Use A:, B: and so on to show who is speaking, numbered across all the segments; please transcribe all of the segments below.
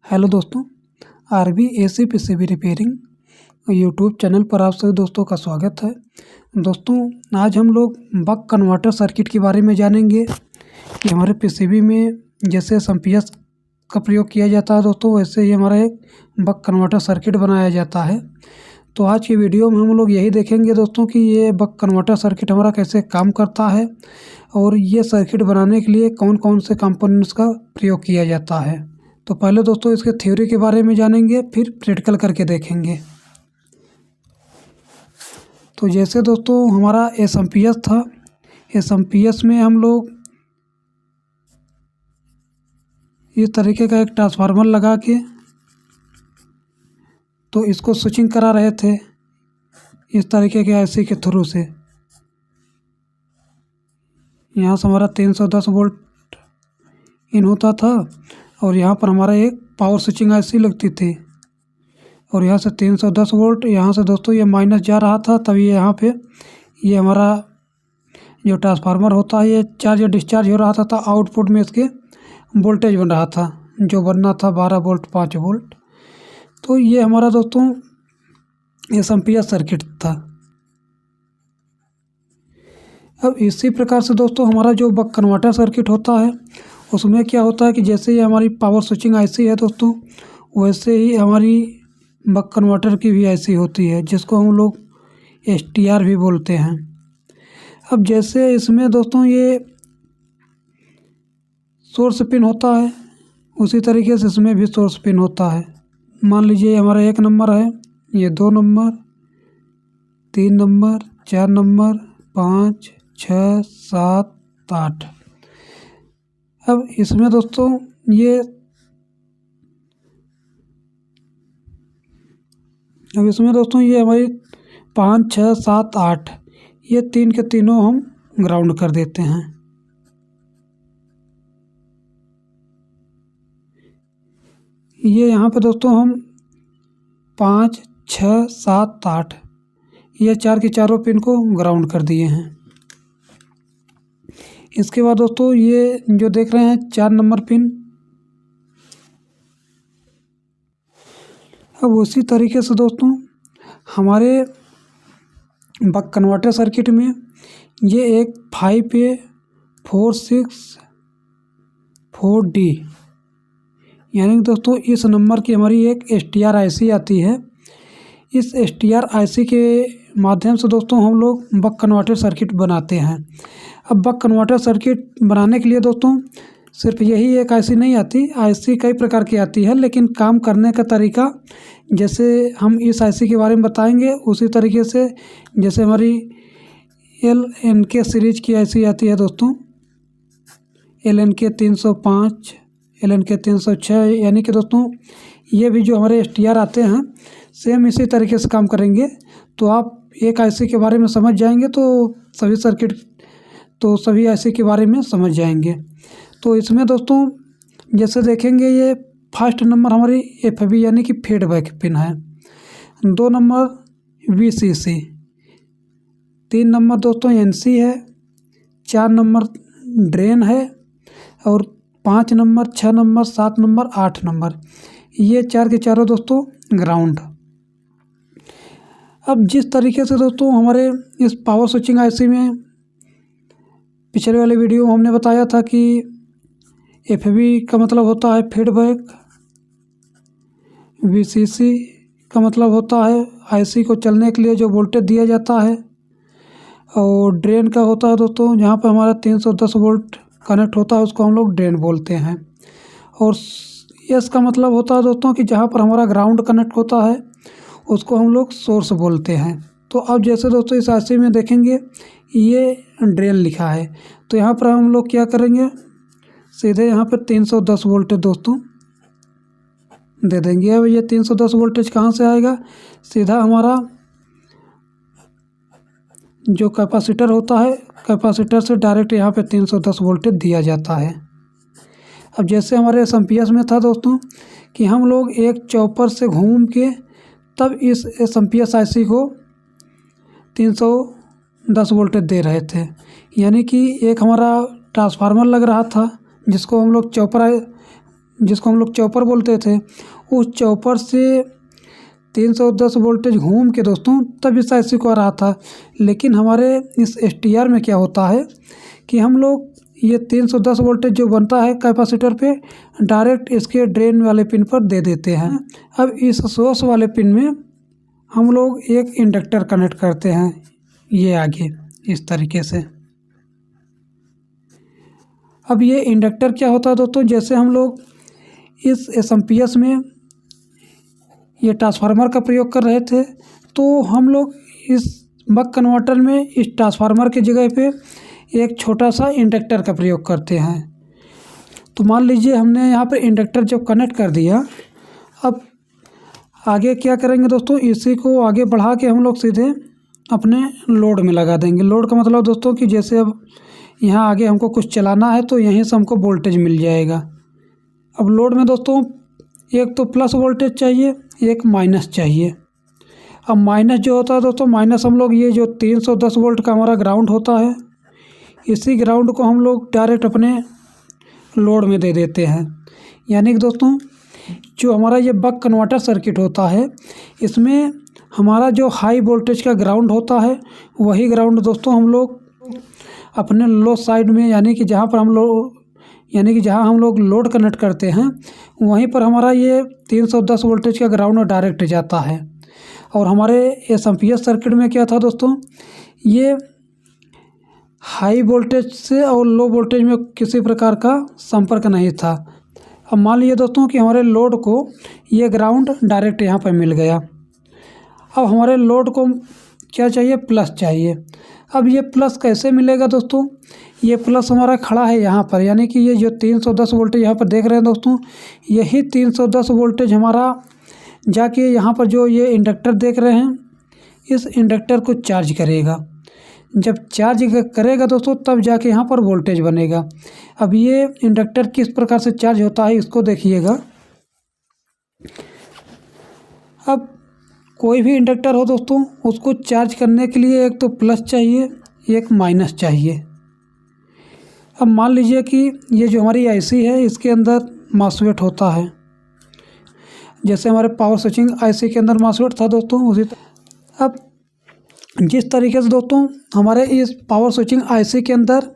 A: Hello दोस्तों, RB AC PCB repairing YouTube channel पर आप सभी दोस्तों का स्वागत है। दोस्तों, आज हम लोग बक कन्वर्टर सर्किट के बारे में जानेंगे कि हमारे पीसीबी में जैसे एसएमपीएस का प्रयोग किया जाता है दोस्तों, वैसे ही हमारा एक बक कन्वर्टर सर्किट बनाया जाता है। तो आज की वीडियो में हम लोग यही देखेंगे दोस्तों कि ये बक कन्वर्टर सर्किट हमारा कैसे काम करता है और ये सर्किट बनाने के लिए कौन कौन से कंपोनेंट्स का प्रयोग किया जाता है। तो पहले दोस्तों इसके थ्योरी के बारे में जानेंगे, फिर प्रैक्टिकल करके देखेंगे। तो जैसे दोस्तों हमारा एसएमपीएस था, एसएमपीएस में हम लोग इस तरीके का एक ट्रांसफार्मर लगा के तो इसको स्विचिंग करा रहे थे इस तरीके के आईसी के थ्रू से। यहाँ से हमारा 310 वोल्ट इन होता था और यहाँ पर हमारा एक पावर स्विचिंग आईसी लगती थी और यहाँ से 310 वोल्ट, यहाँ से दोस्तों ये माइनस जा रहा था, तभी यहाँ पे ये हमारा जो ट्रांसफार्मर होता है ये चार्ज या डिस्चार्ज हो रहा था, तो आउटपुट में इसके वोल्टेज बन रहा था जो बनना था 12 वोल्ट 5 वोल्ट। तो ये हमारा दोस्तों एसएमपीएस सर्किट था। अब इसी प्रकार से दोस्तों हमारा जो बक कन्वर्टर सर्किट होता है उसमें क्या होता है कि जैसे ही हमारी पावर स्विचिंग आईसी है दोस्तों, वैसे ही हमारी बक कन्वर्टर की भी आईसी होती है जिसको हम लोग एसटीआर भी बोलते हैं। अब जैसे इसमें दोस्तों ये सोर्स पिन होता है, उसी तरीके से इसमें भी सोर्स पिन होता है। मान लीजिए हमारा 1 नंबर है, ये 2 नंबर 3 नंबर 4 नंबर 5 6 7 8। अब इसमें दोस्तों ये हमारी 5 6 7 8 ये 3 के तीनों हम ग्राउंड कर देते हैं। ये यहाँ पे दोस्तों हम 5 6 7 8 ये 4 के चारों पिन को ग्राउंड कर दिए हैं। इसके बाद दोस्तों ये जो देख रहे हैं 4 नंबर पिन, अब उसी तरीके से दोस्तों हमारे बक कन्वर्टर सर्किट में ये एक 5A 4 6 4D यानी दोस्तों इस नंबर की हमारी एक एसटीआर आईसी आती है। इस एसटीआर आईसी के माध्यम से दोस्तों हम लोग बक कन्वर्टर सर्किट बनाते हैं। अब बक कन्वर्टर सर्किट बनाने के लिए दोस्तों सिर्फ यही एक आईसी नहीं आती, आईसी कई प्रकार की आती है, लेकिन काम करने का तरीका जैसे हम इस आईसी के बारे में बताएंगे उसी तरीके से जैसे हमारी LNK सीरीज की आईसी आती है दोस्तों, LNK 305 LNK 306, यानी कि दोस्तों ये भी जो हमारे एसटीआर आते हैं सेम इसी तरीके से काम करेंगे। तो आप एक आईसी के बारे में समझ जाएंगे तो सभी आईसी के बारे में समझ जाएंगे। तो इसमें दोस्तों जैसे देखेंगे ये फर्स्ट नंबर हमारी FB यानी कि फीडबैक पिन है, 2 नंबर VCC, 3 नंबर दोस्तों NC है, 4 नंबर ड्रेन है और 5 नंबर 6 नंबर 7 नंबर 8 नंबर ये 4 के चारों दोस्तों ग्राउंड। अब जिस तरीके से दोस्तों हमारे इस पावर स्विचिंग आईसी में पिछले वाले वीडियो में हमने बताया था कि FB का मतलब होता है फीडबैक, VCC का मतलब होता है आईसी को चलने के लिए जो वोल्टेज दिया जाता है, और ड्रेन का होता है दोस्तों जहाँ पर हमारा 310 वोल्ट कनेक्ट होता है उसको हम लोग ड्रेन बोलते हैं, और एस का मतलब होता है दोस्तों कि जहाँ पर हमारा ग्राउंड कनेक्ट होता है उसको हम लोग सोर्स बोलते हैं। तो अब जैसे दोस्तों इस आईसी में देखेंगे ये ड्रेन लिखा है, तो यहाँ पर हम लोग क्या करेंगे, सीधे यहाँ पर 310 वोल्टेज दोस्तों दे देंगे। अब ये 310 वोल्टेज कहाँ से आएगा, सीधा हमारा जो कैपेसिटर होता है कैपेसिटर से डायरेक्ट यहाँ पे 310 वोल्टेज दिया जाता है। अब जैसे हमारे एसएमपीएस में था दोस्तों कि हम लोग एक चॉपर से घूम के तब इस एसएमपीएस आईसी को 310 वोल्टेज दे रहे थे, यानी कि एक हमारा ट्रांसफार्मर लग रहा था जिसको हम लोग चॉपर जिसको हम लोग चॉपर बोलते थे, उस चॉपर से 310 वोल्टेज घूम के दोस्तों तब इस आईसी को आ रहा था। लेकिन हमारे इस एसटीआर में क्या होता है कि हम लोग ये 310 वोल्टेज जो बनता है कैपेसिटर पे डायरेक्ट इसके ड्रेन वाले पिन पर दे देते हैं। अब इस सोर्स वाले पिन में हम लोग एक इंडक्टर कनेक्ट करते हैं, ये आगे इस तरीके से। अब ये इंडक्टर क्या होता है दोस्तों, जैसे हम लोग इस एसएमपीएस में ये ट्रांसफार्मर का प्रयोग कर रहे थे, तो हम लोग इस बक कन्वर्टर में इस ट्रांसफार्मर की जगह पे एक छोटा सा इंडक्टर का प्रयोग करते हैं। तो मान लीजिए हमने यहाँ पे इंडक्टर जब कनेक्ट कर दिया, अब आगे क्या करेंगे दोस्तों, इसी को आगे बढ़ा के हम लोग सीधे अपने लोड में लगा देंगे। लोड का मतलब दोस्तों कि जैसे अब यहाँ आगे हमको कुछ चलाना है तो यहीं से हमको वोल्टेज मिल जाएगा। अब लोड में दोस्तों एक तो प्लस वोल्टेज चाहिए, एक माइनस चाहिए। अब माइनस जो होता है दोस्तों, माइनस हम लोग ये जो 310 वोल्ट का हमारा ग्राउंड होता है, इसी ग्राउंड को हम लोग डायरेक्ट अपने लोड में दे देते हैं। यानी कि दोस्तों जो हमारा ये बक कन्वर्टर सर्किट होता है, इसमें हमारा जो हाई वोल्टेज का ग्राउंड होता है, वही ग्राउंड दोस्तों हम लोग अपने लो साइड में यानी कि जहाँ हम लोग लोड कनेक्ट करते हैं, वहीं पर हमारा ये 310 वोल्टेज का ग्राउंड डायरेक्ट जाता है। और हमारे एसएमपीएस सर्किट में क्या था दोस्तों, ये हाई वोल्टेज से और लो वोल्टेज में किसी प्रकार का संपर्क नहीं था। अब मान लीजिए दोस्तों कि हमारे लोड को ये ग्राउंड डायरेक्ट यहाँ पर मिल गया। अब हमारे लोड को क्या चाहिए, प्लस चाहिए। अब ये प्लस कैसे मिलेगा दोस्तों, ये प्लस हमारा खड़ा है यहाँ पर, यानी कि ये जो 310 वोल्टेज यहाँ पर देख रहे हैं दोस्तों, यही 310 वोल्टेज हमारा जाके यहाँ पर जो ये इंडक्टर देख रहे हैं, इस इंडक्टर को चार्ज करेगा। जब चार्ज करेगा दोस्तों तब जाके यहाँ पर वोल्टेज बनेगा। अब ये इंडक्टर किस प्रकार से चार्ज होता है इसको देखिएगा। अब कोई भी इंडक्टर हो दोस्तों, उसको चार्ज करने के लिए एक तो प्लस चाहिए, एक माइनस चाहिए। अब मान लीजिए कि ये जो हमारी आईसी है, इसके अंदर मॉसफेट होता है, जैसे हमारे पावर स्विचिंग आईसी के अंदर मॉसफेट था दोस्तों, उसी अब जिस तरीके से दोस्तों हमारे इस पावर स्विचिंग आईसी के अंदर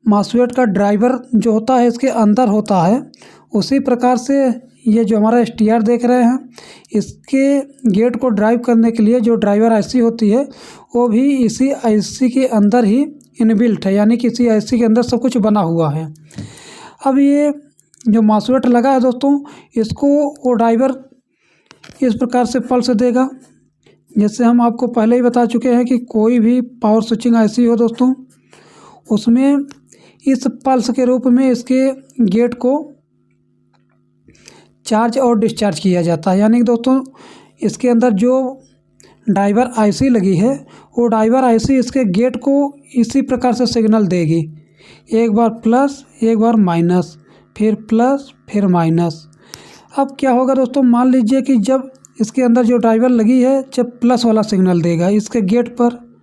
A: मॉसफेट का ड्राइवर जो होता है इसके अंदर होता है, उसी प्रकार से ये जो हमारा एसटीआर देख रहे हैं, इसके गेट को ड्राइव करने के लिए जो ड्राइवर आईसी होती है, वो भी इसी आईसी के अंदर ही इनबिल्ट है, यानी कि इसी आईसी के अंदर सब कुछ बना हुआ है। अब ये जो मॉसफेट लगा है दोस्तों, इसको वो ड्राइवर इस प्रकार से पल्स देगा। जैसे हम आपको पहले ही बता चुके हैं कि कोई भी पावर स्विचिंग आईसी हो दोस्तों, उसमें इस पल्स के रूप में इसके गेट को चार्ज और डिस्चार्ज किया जाता है। यानी कि दोस्तों इसके अंदर जो ड्राइवर आईसी लगी है, वो ड्राइवर आईसी इसके गेट को इसी प्रकार से सिग्नल देगी, एक बार प्लस एक बार माइनस, फिर प्लस फिर माइनस। अब क्या होगा दोस्तों, मान लीजिए कि जब इसके अंदर जो ड्राइवर लगी है जब प्लस वाला सिग्नल देगा इसके गेट पर,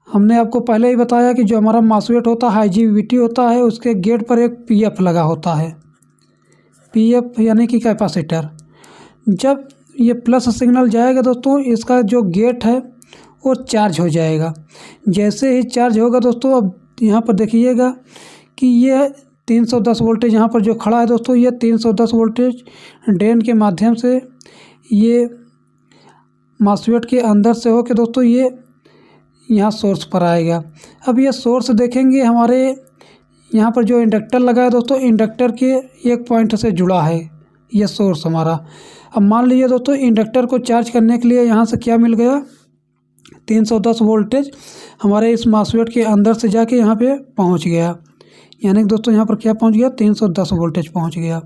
A: हमने आपको पहले ही बताया कि जो हमारा मॉसफेट होता है IGBT होता है, उसके गेट पर एक PF लगा होता है, PF यानी कि कैपेसिटर। जब ये प्लस सिग्नल जाएगा दोस्तों, इसका जो गेट है वो चार्ज हो जाएगा। जैसे ही चार्ज होगा दोस्तों, अब यहाँ पर देखिएगा कि ये 310 वोल्टेज यहाँ पर जो खड़ा है दोस्तों, ये 310 वोल्टेज ड्रेन के माध्यम से ये मॉसफेट के अंदर से होकर दोस्तों ये यहाँ सोर्स पर आएगा। अब ये सोर्स देखेंगे हमारे यहाँ पर जो इंडक्टर लगा है दोस्तों, इंडक्टर के एक पॉइंट से जुड़ा है ये सोर्स हमारा। अब मान लीजिए दोस्तों इंडक्टर को चार्ज करने के लिए यहाँ से क्या मिल गया, 310 वोल्टेज हमारे इस मॉसफेट के अंदर से जाके यहाँ पे पहुँच गया। यानी कि दोस्तों यहाँ पर क्या पहुँच गया, 310 वोल्टेज पहुँच गया।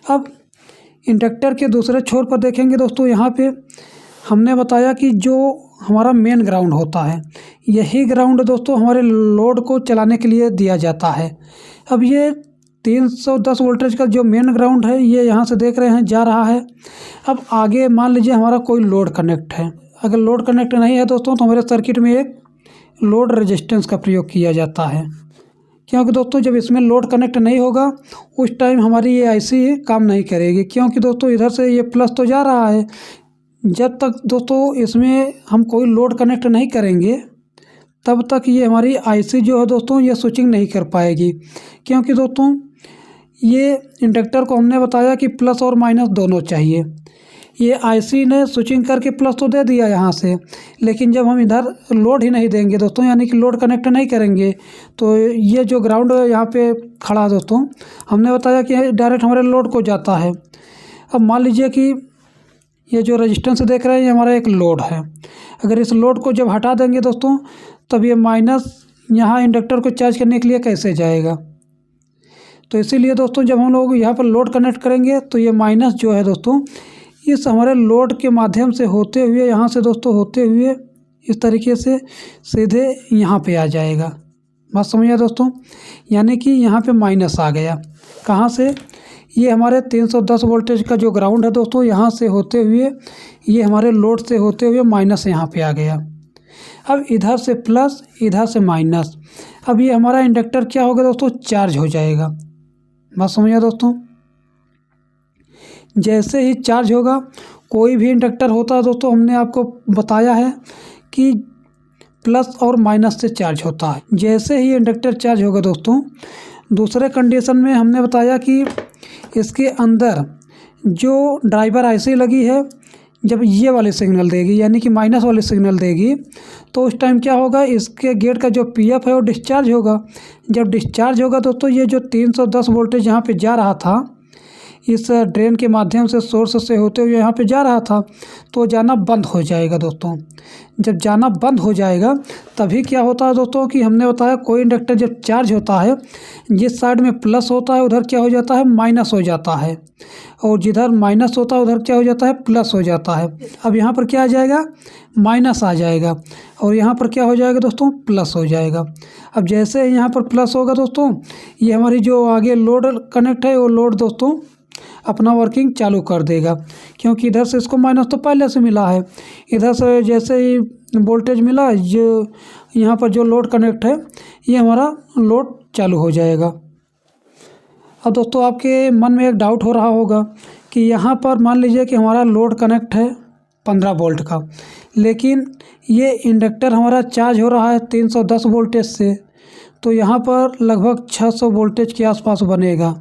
A: अब इंडक्टर के दूसरे छोर पर देखेंगे दोस्तों, यहाँ पे हमने बताया कि जो हमारा मेन ग्राउंड होता है, यही ग्राउंड दोस्तों हमारे लोड को चलाने के लिए दिया जाता है। अब ये 310 वोल्टेज का जो मेन ग्राउंड है, ये यहाँ से देख रहे हैं जा रहा है। अब आगे मान लीजिए हमारा कोई लोड कनेक्ट है, अगर लोड कनेक्ट नहीं है दोस्तों, तो हमारे सर्किट में एक लोड रेजिस्टेंस का प्रयोग किया जाता है। क्योंकि दोस्तों जब इसमें लोड कनेक्ट नहीं होगा उस टाइम हमारी ये आईसी काम नहीं करेगी, क्योंकि दोस्तों इधर से ये प्लस तो जा रहा है। जब तक दोस्तों इसमें हम कोई लोड कनेक्ट नहीं करेंगे तब तक ये हमारी आईसी जो है दोस्तों ये स्विचिंग नहीं कर पाएगी, क्योंकि दोस्तों ये इंडक्टर को हमने बताया कि प्लस और माइनस दोनों चाहिए। ये आईसी ने स्विचिंग करके प्लस तो दे दिया यहाँ से, लेकिन जब हम इधर लोड ही नहीं देंगे दोस्तों, यानी कि लोड कनेक्ट नहीं करेंगे, तो ये जो ग्राउंड यहाँ पे खड़ा है दोस्तों, हमने बताया कि डायरेक्ट हमारे लोड को जाता है। अब मान लीजिए कि ये जो रेजिस्टेंस देख रहे हैं ये हमारा एक लोड है। अगर इस लोड को जब हटा देंगे दोस्तों तब ये माइनस यहाँ इंडक्टर को चार्ज करने के लिए कैसे जाएगा। तो इसीलिए दोस्तों जब हम लोग यहाँ पर लोड कनेक्ट करेंगे तो ये माइनस जो है दोस्तों इस हमारे लोड के माध्यम से होते हुए यहाँ से दोस्तों होते हुए इस तरीके से सीधे यहाँ पे आ जाएगा। बात समझिए दोस्तों, यानी कि यहाँ पे माइनस आ गया। कहाँ से? ये हमारे 310 वोल्टेज का जो ग्राउंड है दोस्तों, यहाँ से होते हुए ये हमारे लोड से होते हुए माइनस यहाँ पे आ गया। अब इधर से प्लस इधर से माइनस, अब ये हमारा इंडक्टर क्या होगा दोस्तों, चार्ज हो जाएगा। बात समझिए दोस्तों, जैसे ही चार्ज होगा, कोई भी इंडक्टर होता है दोस्तों, हमने आपको बताया है कि प्लस और माइनस से चार्ज होता है। जैसे ही इंडक्टर चार्ज होगा दोस्तों, दूसरे कंडीशन में हमने बताया कि इसके अंदर जो ड्राइवर आईसी लगी है जब ये वाले सिग्नल देगी, यानी कि माइनस वाले सिग्नल देगी, तो उस टाइम क्या होगा, इसके गेट का जो पीएफ है वो डिस्चार्ज होगा। जब डिस्चार्ज होगा दोस्तों, ये जो 310 वोल्टेज यहाँ पे जा रहा था, इस ड्रेन के माध्यम से सोर्स से होते हुए यहाँ पे जा रहा था, तो जाना बंद हो जाएगा दोस्तों। जब जाना बंद हो जाएगा तभी क्या होता है दोस्तों कि हमने बताया कोई इंडक्टर जब चार्ज होता है, जिस साइड में प्लस होता है उधर क्या हो जाता है, माइनस हो जाता है, और जिधर माइनस होता है उधर क्या हो जाता है, प्लस हो जाता है। अब यहाँ पर क्या आ जाएगा, माइनस आ जाएगा, और यहाँ पर क्या हो जाएगा दोस्तों, प्लस हो जाएगा। अब जैसे यहाँ पर प्लस होगा दोस्तों, ये हमारी जो आगे लोड कनेक्ट है वो लोड दोस्तों अपना वर्किंग चालू कर देगा, क्योंकि इधर से इसको माइनस तो पहले से मिला है। इधर से जैसे ही वोल्टेज मिला, जो यहाँ पर जो लोड कनेक्ट है ये हमारा लोड चालू हो जाएगा। अब दोस्तों आपके मन में एक डाउट हो रहा होगा कि यहाँ पर मान लीजिए कि हमारा लोड कनेक्ट है 15 वोल्ट का, लेकिन ये इंडक्टर हमारा चार्ज हो रहा है 310 वोल्टेज से, तो यहाँ पर लगभग 600 वोल्टेज के आसपास बनेगा।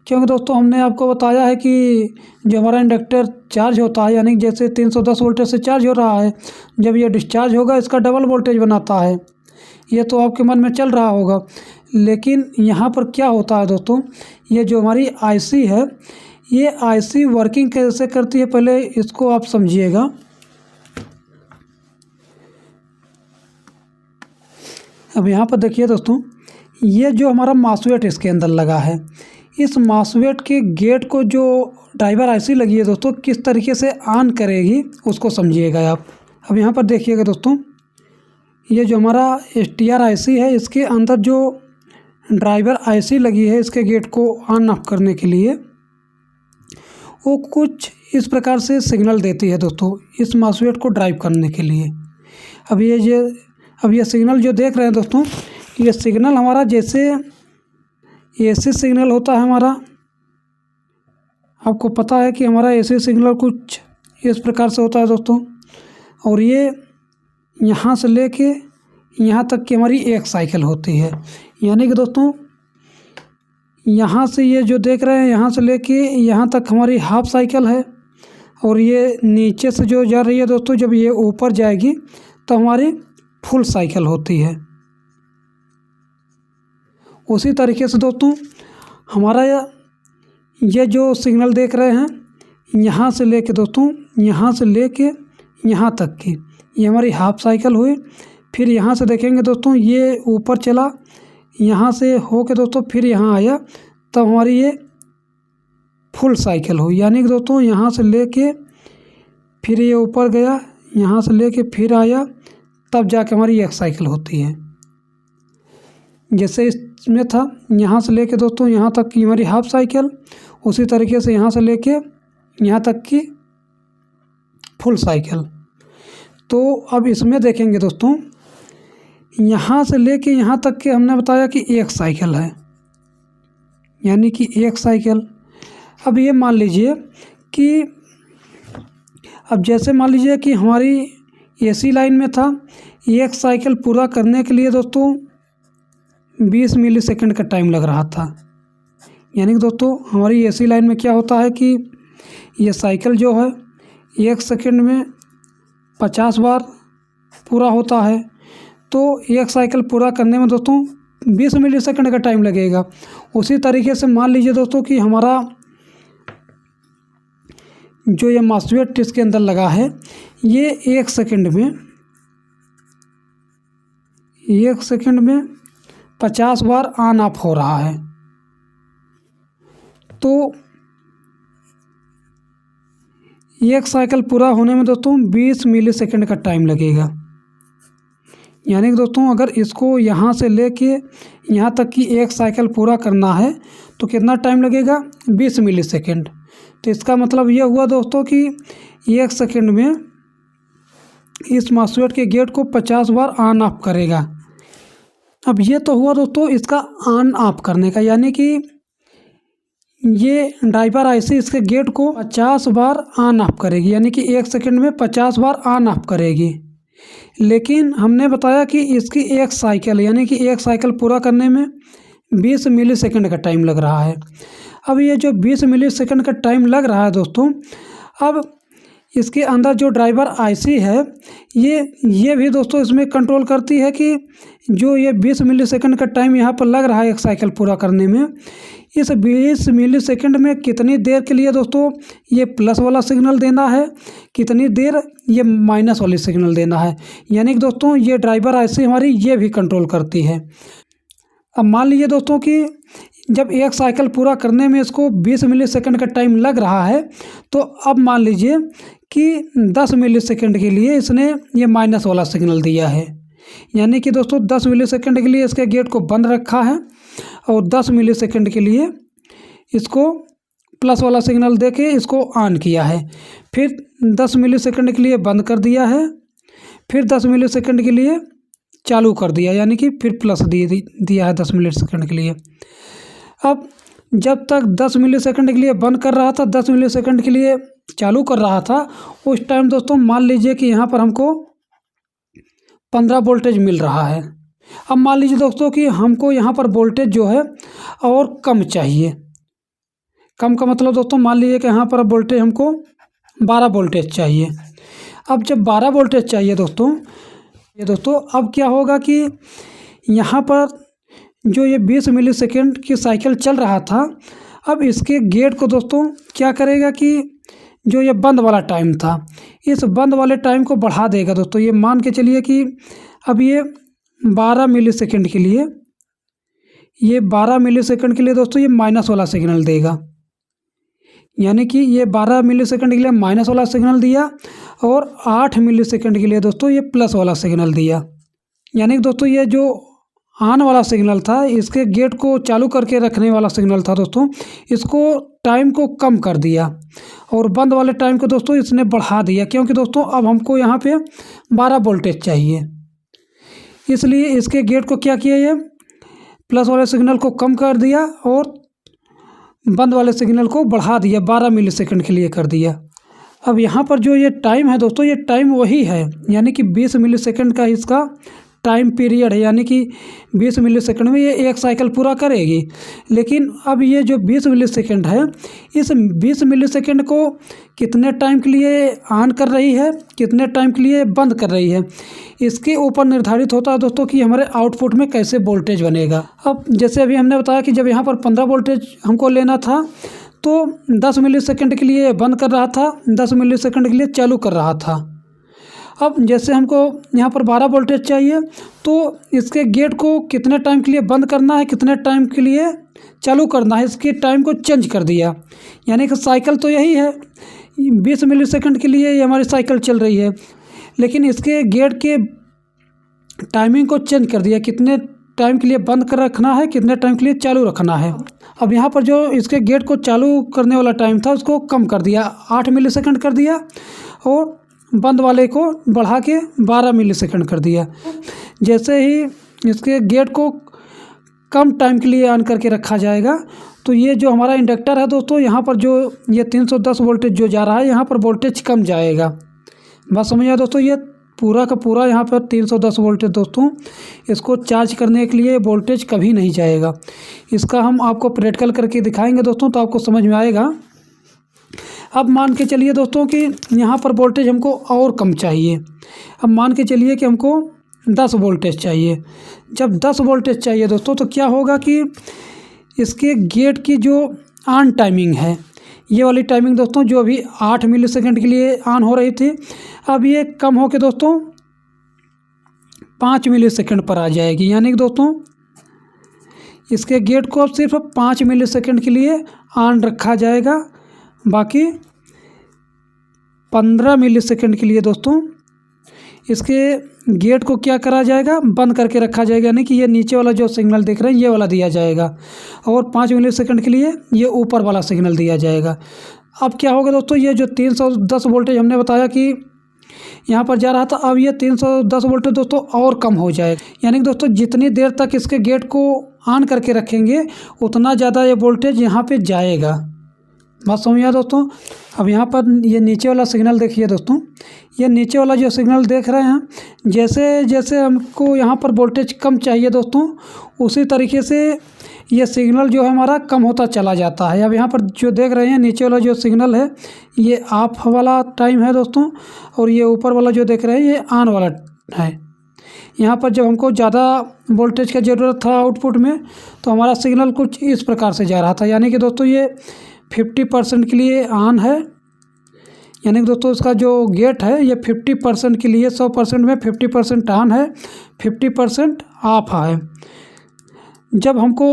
A: क्योंकि दोस्तों हमने आपको बताया है कि जो हमारा इंडक्टर चार्ज होता है, यानी जैसे 310 वोल्टेज से चार्ज हो रहा है, जब ये डिस्चार्ज होगा इसका डबल वोल्टेज बनाता है। ये तो आपके मन में चल रहा होगा, लेकिन यहाँ पर क्या होता है दोस्तों, ये जो हमारी आईसी है, ये आईसी वर्किंग कैसे करती है पहले इसको आप समझिएगा। अब यहाँ पर देखिए दोस्तों, ये जो हमारा मासवेट इसके अंदर लगा है, इस मासवेट के गेट को जो ड्राइवर आईसी लगी है दोस्तों किस तरीके से ऑन करेगी उसको समझिएगा आप। अब यहाँ पर देखिएगा दोस्तों, ये जो हमारा STR आईसी है, इसके अंदर जो ड्राइवर आईसी लगी है इसके गेट को ऑन ऑफ करने के लिए, वो कुछ इस प्रकार से सिग्नल देती है दोस्तों इस मासवेट को ड्राइव करने के लिए। अब ये सिग्नल जो देख रहे हैं दोस्तों, ये सिग्नल हमारा जैसे AC सिग्नल होता है हमारा, आपको पता है कि हमारा AC सिग्नल कुछ इस प्रकार से होता है दोस्तों, और ये यहाँ से लेके यहाँ तक की हमारी एक साइकिल होती है। यानी कि दोस्तों यहाँ से ये जो देख रहे हैं यहाँ से लेके यहाँ तक हमारी हाफ साइकिल है, और ये नीचे से जो जा रही है दोस्तों, जब ये ऊपर जाएगी तो हमारी फुल साइकिल होती है। उसी तरीके से दोस्तों हमारा ये जो सिग्नल देख रहे हैं, यहाँ से लेके दोस्तों यहाँ से लेके यहाँ तक की ये हमारी हाफ साइकिल हुई। फिर यहाँ से देखेंगे दोस्तों, ये ऊपर चला, यहाँ से होके दोस्तों फिर यहाँ आया, तब हमारी ये फुल साइकिल हुई। यानी कि दोस्तों यहाँ से लेके फिर ये ऊपर गया, यहाँ से लेके फिर आया, तब जाके हमारी एक साइकिल होती है। जैसे इसमें था यहाँ से लेके दोस्तों यहाँ तक की हमारी हाफ साइकिल, उसी तरीके से यहाँ से लेके यहाँ तक की फुल साइकिल। तो अब इसमें देखेंगे दोस्तों, यहाँ से लेके यहाँ तक के हमने बताया कि 1 साइकिल है, यानी कि 1 साइकिल। अब ये मान लीजिए कि अब जैसे मान लीजिए कि हमारी एसी लाइन में था, 1 साइकिल पूरा करने के लिए दोस्तों 20 मिलीसेकंड का टाइम लग रहा था। यानी कि दोस्तों हमारी एसी लाइन में क्या होता है कि ये साइकिल जो है 1 सेकंड में 50 बार पूरा होता है, तो 1 साइकिल पूरा करने में दोस्तों 20 मिलीसेकंड का टाइम लगेगा। उसी तरीके से मान लीजिए दोस्तों कि हमारा जो ये मॉस्फेट इसके अंदर लगा है, ये 1 सेकंड में 50 बार ऑन ऑफ हो रहा है। तो 1 साइकिल पूरा होने में दोस्तों 20 मिलीसेकंड का टाइम लगेगा। यानी कि दोस्तों अगर इसको यहाँ से लेके यहाँ तक की 1 साइकिल पूरा करना है तो कितना टाइम लगेगा? 20 मिलीसेकंड। तो इसका मतलब ये हुआ दोस्तों कि 1 सेकंड में इस मॉस्फेट के गेट को 50 बार ऑन ऑफ करेगा। अब ये तो हुआ दोस्तों इसका ऑन ऑफ करने का, यानी कि ये ड्राइवर आईसी इसके गेट को 50 बार ऑन ऑफ करेगी, यानी कि 1 सेकंड में 50 बार ऑन ऑफ करेगी। लेकिन हमने बताया कि इसकी 1 साइकिल, यानी कि 1 साइकिल पूरा करने में 20 मिलीसेकंड का टाइम लग रहा है। अब ये जो 20 मिलीसेकंड का टाइम लग रहा है दोस्तों, अब इसके अंदर जो ड्राइवर आईसी है ये भी दोस्तों इसमें कंट्रोल करती है कि जो ये 20 मिलीसेकंड का टाइम यहाँ पर लग रहा है 1 साइकिल पूरा करने में, इस 20 मिलीसेकंड में कितनी देर के लिए दोस्तों ये प्लस वाला सिग्नल देना है, कितनी देर ये माइनस वाली सिग्नल देना है। यानी कि दोस्तों ये ड्राइवर आईसी हमारी ये भी कंट्रोल करती है। अब मान लीजिए दोस्तों कि जब 1 साइकिल पूरा करने में इसको 20 मिलीसेकंड का टाइम लग रहा है, तो अब मान लीजिए कि 10 मिलीसेकंड के लिए इसने ये माइनस वाला सिग्नल दिया है। यानी कि दोस्तों 10 मिलीसेकंड के लिए इसके गेट को बंद रखा है और 10 मिलीसेकंड के लिए इसको प्लस वाला सिग्नल देके इसको ऑन किया है। फिर 10 मिलीसेकंड के लिए बंद कर दिया है, फिर 10 मिलीसेकंड के लिए चालू कर दिया, यानी कि फिर प्लस दिया है 10 मिलीसेकंड के लिए। अब जब तक 10 मिलीसेकंड के लिए बंद कर रहा था, 10 मिलीसेकंड के लिए चालू कर रहा था, उस टाइम दोस्तों मान लीजिए कि यहाँ पर हमको 15 वोल्टेज मिल रहा है। अब मान लीजिए दोस्तों कि हमको यहाँ पर वोल्टेज जो है और कम चाहिए। कम का मतलब दोस्तों मान लीजिए कि यहाँ पर वोल्टेज हमको 12 वोल्टेज चाहिए। अब जब 12 वोल्टेज चाहिए दोस्तों अब क्या होगा कि यहाँ पर जो ये 20 मिलीसेकंड की साइकिल चल रहा था, अब इसके गेट को दोस्तों क्या करेगा कि जो ये बंद वाला टाइम था, इस बंद वाले टाइम को बढ़ा देगा दोस्तों। ये मान के चलिए कि अब ये 12 मिलीसेकंड के लिए दोस्तों ये माइनस वाला सिग्नल देगा। यानी कि ये 12 मिलीसेकंड के लिए माइनस वाला सिग्नल दिया और 8 मिलीसेकंड के लिए दोस्तों ये प्लस वाला सिग्नल दिया। यानी कि दोस्तों ये जो ऑन वाला सिग्नल था, इसके गेट को चालू करके रखने वाला सिग्नल था दोस्तों, इसको टाइम को कम कर दिया और बंद वाले टाइम को दोस्तों इसने बढ़ा दिया, क्योंकि दोस्तों अब हमको यहाँ पे 12 वोल्टेज चाहिए। इसलिए इसके गेट को क्या किया, ये प्लस वाले सिग्नल को कम कर दिया और बंद वाले सिग्नल को बढ़ा दिया, 12 मिलीसेकंड के लिए कर दिया। अब यहाँ पर जो ये टाइम है दोस्तों, ये टाइम वही है, यानी कि 20 मिलीसेकंड का इसका टाइम पीरियड है। यानी कि 20 मिलीसेकंड में ये 1 साइकिल पूरा करेगी। लेकिन अब ये जो 20 मिलीसेकंड है, इस 20 मिलीसेकंड को कितने टाइम के लिए ऑन कर रही है, कितने टाइम के लिए बंद कर रही है, इसके ऊपर निर्धारित होता है दोस्तों कि हमारे आउटपुट में कैसे वोल्टेज बनेगा। अब जैसे अभी हमने बताया कि जब यहाँ पर 15 वोल्टेज हमको लेना था, तो 10 मिलीसेकंड के लिए बंद कर रहा था, 10 मिलीसेकंड के लिए चालू कर रहा था। अब जैसे हमको यहाँ पर 12 वोल्टेज चाहिए, तो इसके गेट को कितने टाइम के लिए बंद करना है, कितने टाइम के लिए चालू करना है, इसके टाइम को चेंज कर दिया। यानी कि साइकिल तो यही है, 20 मिलीसेकंड के लिए ये हमारी साइकिल चल रही है, लेकिन इसके गेट के टाइमिंग को चेंज कर दिया, कितने टाइम के लिए बंद कर रखना है, कितने टाइम के लिए चालू रखना है। अब यहाँ पर जो इसके गेट को चालू करने वाला टाइम था उसको कम कर दिया, 8 मिलीसेकंड कर दिया और बंद वाले को बढ़ा के 12 मिलीसेकंड कर दिया। जैसे ही इसके गेट को कम टाइम के लिए ऑन करके रखा जाएगा तो ये जो हमारा इंडक्टर है दोस्तों, यहाँ पर जो ये 310 वोल्टेज जो जा रहा है, यहाँ पर वोल्टेज कम जाएगा। बात समझ आया दोस्तों। ये पूरा का पूरा यहाँ पर 310 वोल्टेज दोस्तों, इसको चार्ज करने के लिए वोल्टेज कभी नहीं जाएगा। इसका हम आपको प्रैक्टिकल करके दिखाएंगे दोस्तों, तो आपको समझ में आएगा। अब मान के चलिए दोस्तों कि यहाँ पर वोल्टेज हमको और कम चाहिए। अब मान के चलिए कि हमको 10 वोल्टेज चाहिए। जब 10 वोल्टेज चाहिए दोस्तों, तो क्या होगा कि इसके गेट की जो ऑन टाइमिंग है, ये वाली टाइमिंग दोस्तों जो अभी 8 मिलीसेकंड के लिए ऑन हो रही थी, अब ये कम होकर दोस्तों 5 मिलीसेकंड पर आ जाएगी। यानी कि दोस्तों इसके गेट को अब सिर्फ 5 मिलीसेकंड के लिए ऑन रखा जाएगा, बाकी 15 मिलीसेकंड के लिए दोस्तों इसके गेट को क्या करा जाएगा, बंद करके रखा जाएगा। यानी कि ये नीचे वाला जो सिग्नल देख रहे हैं ये वाला दिया जाएगा, और 5 मिलीसेकंड के लिए ये ऊपर वाला सिग्नल दिया जाएगा। अब क्या होगा दोस्तों, ये जो 310 वोल्टेज हमने बताया कि यहाँ पर जा रहा था, अब ये 310 वोल्टेज दोस्तों और कम हो जाएगा। यानी कि दोस्तों जितनी देर तक इसके गेट को ऑन करके रखेंगे उतना ज़्यादा ये वोल्टेज यहाँ पे जाएगा। बात समझ आया दोस्तों। अब यहाँ पर ये नीचे वाला सिग्नल देखिए दोस्तों, ये नीचे वाला जो सिग्नल देख रहे हैं, जैसे जैसे हमको यहाँ पर वोल्टेज कम चाहिए दोस्तों, उसी तरीके से ये सिग्नल जो है हमारा कम होता चला जाता है। अब यहाँ पर जो देख रहे हैं नीचे वाला जो सिग्नल है ये ऑफ वाला टाइम है दोस्तों, और ये ऊपर वाला जो देख रहे हैं ये ऑन वाला है। यहाँ पर जब हमको ज़्यादा वोल्टेज का ज़रूरत था आउटपुट में, तो हमारा सिग्नल कुछ इस प्रकार से जा रहा था। यानी कि दोस्तों ये 50% के लिए ऑन है, यानी कि दोस्तों इसका जो गेट है ये 50% के लिए, 100% में 50% ऑन है, 50% ऑफ है। जब हमको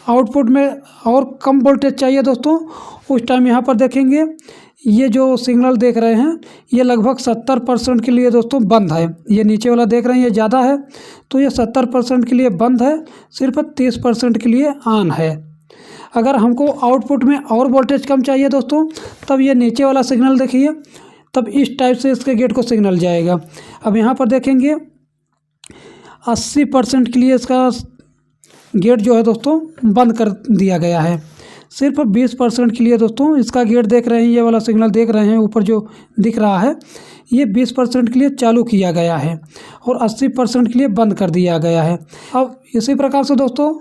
A: आउटपुट में और कम वोल्टेज चाहिए दोस्तों, उस टाइम यहाँ पर देखेंगे ये जो सिग्नल देख रहे हैं ये लगभग 70% के लिए दोस्तों बंद है। ये नीचे वाला देख रहे हैं ये ज़्यादा है, तो ये 70% के लिए बंद है, सिर्फ 30% के लिए ऑन है। अगर हमको आउटपुट में और वोल्टेज कम चाहिए दोस्तों, तब ये नीचे वाला सिग्नल देखिए, तब इस टाइप से इसके गेट को सिग्नल जाएगा। अब यहाँ पर देखेंगे 80% के लिए इसका गेट जो है दोस्तों बंद कर दिया गया है। सिर्फ 20% के लिए दोस्तों इसका गेट देख रहे हैं, ये वाला सिग्नल देख रहे हैं ऊपर जो दिख रहा है, ये 20% के लिए चालू किया गया है और 80% के लिए बंद कर दिया गया है। अब इसी प्रकार से दोस्तों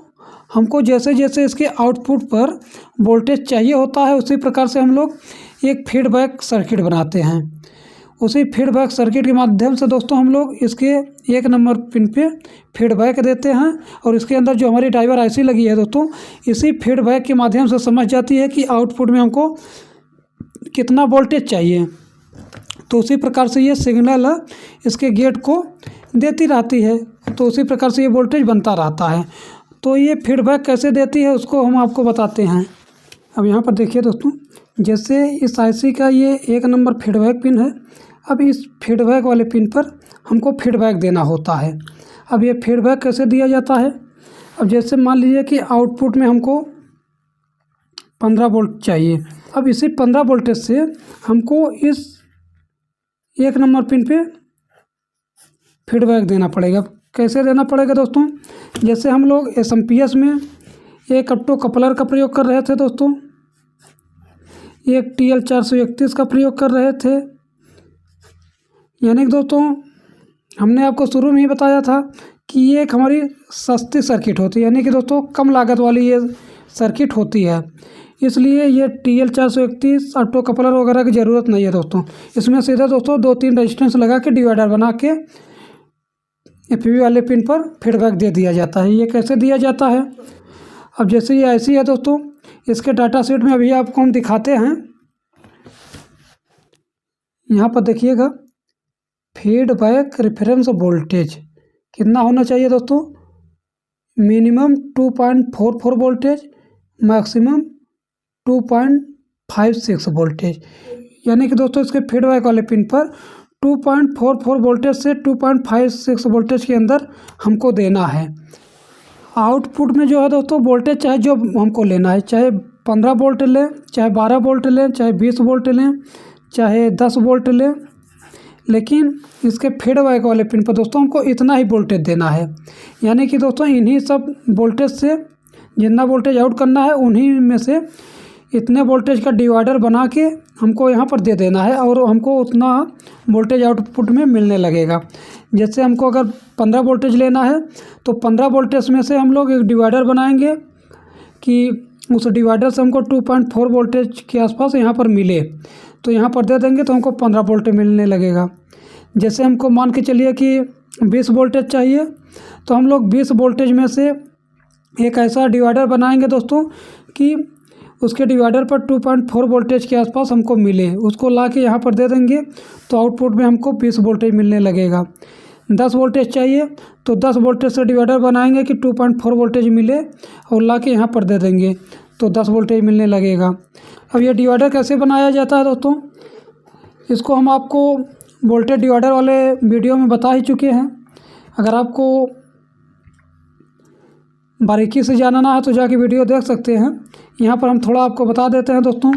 A: हमको जैसे जैसे इसके आउटपुट पर वोल्टेज चाहिए होता है, उसी प्रकार से हम लोग एक फीडबैक सर्किट बनाते हैं। उसी फीडबैक सर्किट के माध्यम से दोस्तों हम लोग इसके 1 नंबर पिन पे फीडबैक देते हैं, और इसके अंदर जो हमारी ड्राइवर आईसी लगी है दोस्तों, इसी फीडबैक के माध्यम से समझ जाती है कि आउटपुट में हमको कितना वोल्टेज चाहिए। तो उसी प्रकार से ये सिग्नल इसके गेट को देती रहती है, तो उसी प्रकार से ये वोल्टेज बनता रहता है। तो ये फीडबैक कैसे देती है उसको हम आपको बताते हैं। अब यहाँ पर देखिए दोस्तों, जैसे इस आईसी का ये 1 नंबर फीडबैक पिन है। अब इस फीडबैक वाले पिन पर हमको फीडबैक देना होता है। अब ये फीडबैक कैसे दिया जाता है, अब जैसे मान लीजिए कि आउटपुट में हमको 15 वोल्ट चाहिए। अब इसी 15 वोल्टेज से हमको इस 1 नंबर पिन पे फीडबैक देना पड़ेगा। कैसे देना पड़ेगा दोस्तों, जैसे हम लोग एसएमपीएस में एक ऑप्टो कपलर का प्रयोग कर रहे थे दोस्तों, एक TL431 का प्रयोग कर रहे थे। यानी कि दोस्तों हमने आपको शुरू में ही बताया था कि ये एक हमारी सस्ती सर्किट होती है, यानी कि दोस्तों कम लागत वाली ये सर्किट होती है। इसलिए ये TL431 ऑप्टो कपलर वगैरह की ज़रूरत नहीं है दोस्तों। इसमें सीधा दोस्तों 2-3 रेजिस्टेंस लगा के डिवाइडर बना के एफवी वाले पिन पर फीडबैक दे दिया जाता है। ये कैसे दिया जाता है, अब जैसे ये ऐसी है दोस्तों, इसके डाटा शीट में अभी आपको हम दिखाते हैं। यहाँ पर देखिएगा फीडबैक रेफरेंस वोल्टेज कितना होना चाहिए दोस्तों, मिनिमम 2.44 वोल्टेज, मैक्सिमम 2.56 वोल्टेज। यानी कि दोस्तों इसके फीडबैक वाले पिन पर 2.44 वोल्टेज से 2.56 वोल्टेज के अंदर हमको देना है। आउटपुट में जो है दोस्तों वोल्टेज चाहे जो हमको लेना है, चाहे 15 वोल्ट लें, चाहे 12 वोल्ट लें, चाहे 20 वोल्ट लें, चाहे 10 वोल्ट लें, लेकिन इसके फीडबैक वाले पिन पर दोस्तों हमको इतना ही वोल्टेज देना है। यानी कि दोस्तों इन्हीं सब वोल्टेज से जितना वोल्टेज आउट करना है उन्हीं में से इतने वोल्टेज का डिवाइडर बना के हमको यहाँ पर दे देना है और हमको उतना वोल्टेज आउटपुट में मिलने लगेगा। जैसे हमको अगर 15 वोल्टेज लेना है तो 15 वोल्टेज में से हम लोग एक डिवाइडर बनाएंगे कि उस डिवाइडर से हमको 2.4 वोल्टेज के आसपास यहाँ पर मिले, तो यहाँ पर दे देंगे तो हमको 15 वोल्टेज मिलने लगेगा। जैसे हमको मान के चलिए कि 20 वोल्टेज चाहिए तो हम लोग 20 वोल्टेज में से एक ऐसा डिवाइडर बनाएंगे दोस्तों कि उसके डिवाइडर पर 2.4 वोल्टेज के आसपास हमको मिले, उसको ला के यहाँ पर दे देंगे तो आउटपुट में हमको 20 वोल्टेज मिलने लगेगा। 10 वोल्टेज चाहिए तो 10 वोल्टेज से डिवाइडर बनाएंगे कि 2.4 वोल्टेज मिले और ला के यहाँ पर दे देंगे तो 10 वोल्टेज मिलने लगेगा। अब ये डिवाइडर कैसे बनाया जाता है दोस्तों, इसको हम आपको वोल्टेज डिवाइडर वाले वीडियो में बता ही चुके हैं। अगर आपको बारीकी से जानना है तो जाके वीडियो देख सकते हैं। यहाँ पर हम थोड़ा आपको बता देते हैं दोस्तों।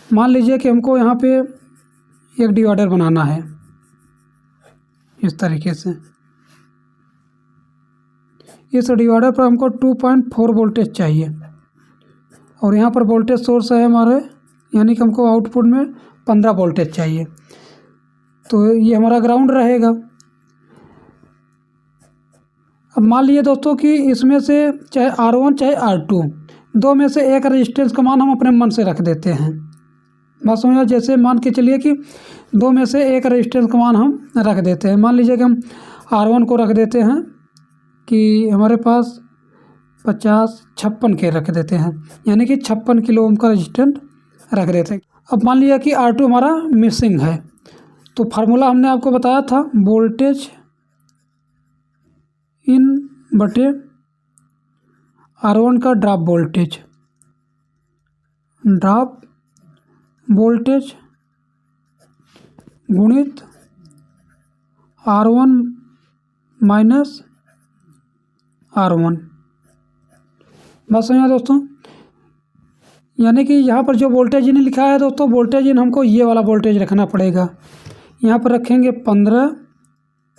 A: मान लीजिए कि हमको यहाँ पे एक डिवाइडर बनाना है इस तरीके से। इस डिवाइडर पर हमको 2.4 वोल्टेज चाहिए और यहाँ पर वोल्टेज सोर्स है हमारे, यानी कि हमको आउटपुट में 15 वोल्टेज चाहिए, तो ये हमारा ग्राउंड रहेगा। अब मान लीजिए दोस्तों कि इसमें से चाहे R1 चाहे R2 दो में से एक रेजिस्टेंस का मान हम अपने मन से रख देते हैं। बात समझो, जैसे मान के चलिए कि दो में से एक रेजिस्टेंस का मान हम रख देते हैं। मान लीजिए कि हम R1 को रख देते हैं कि हमारे पास 56 के रख देते हैं, यानी कि 56 किलो ओम का रेजिस्टेंस रख देते हैं। अब मान लिया कि R2 हमारा मिसिंग है, तो फार्मूला हमने आपको बताया था वोल्टेज इन बटे R1 का ड्रॉप वोल्टेज गुणित R1 माइनस R1। बस समझा दोस्तों, यानी कि यहाँ पर जो वोल्टेज इन लिखा है दोस्तों, वोल्टेज इन हमको ये वाला वोल्टेज रखना पड़ेगा। यहाँ पर रखेंगे 15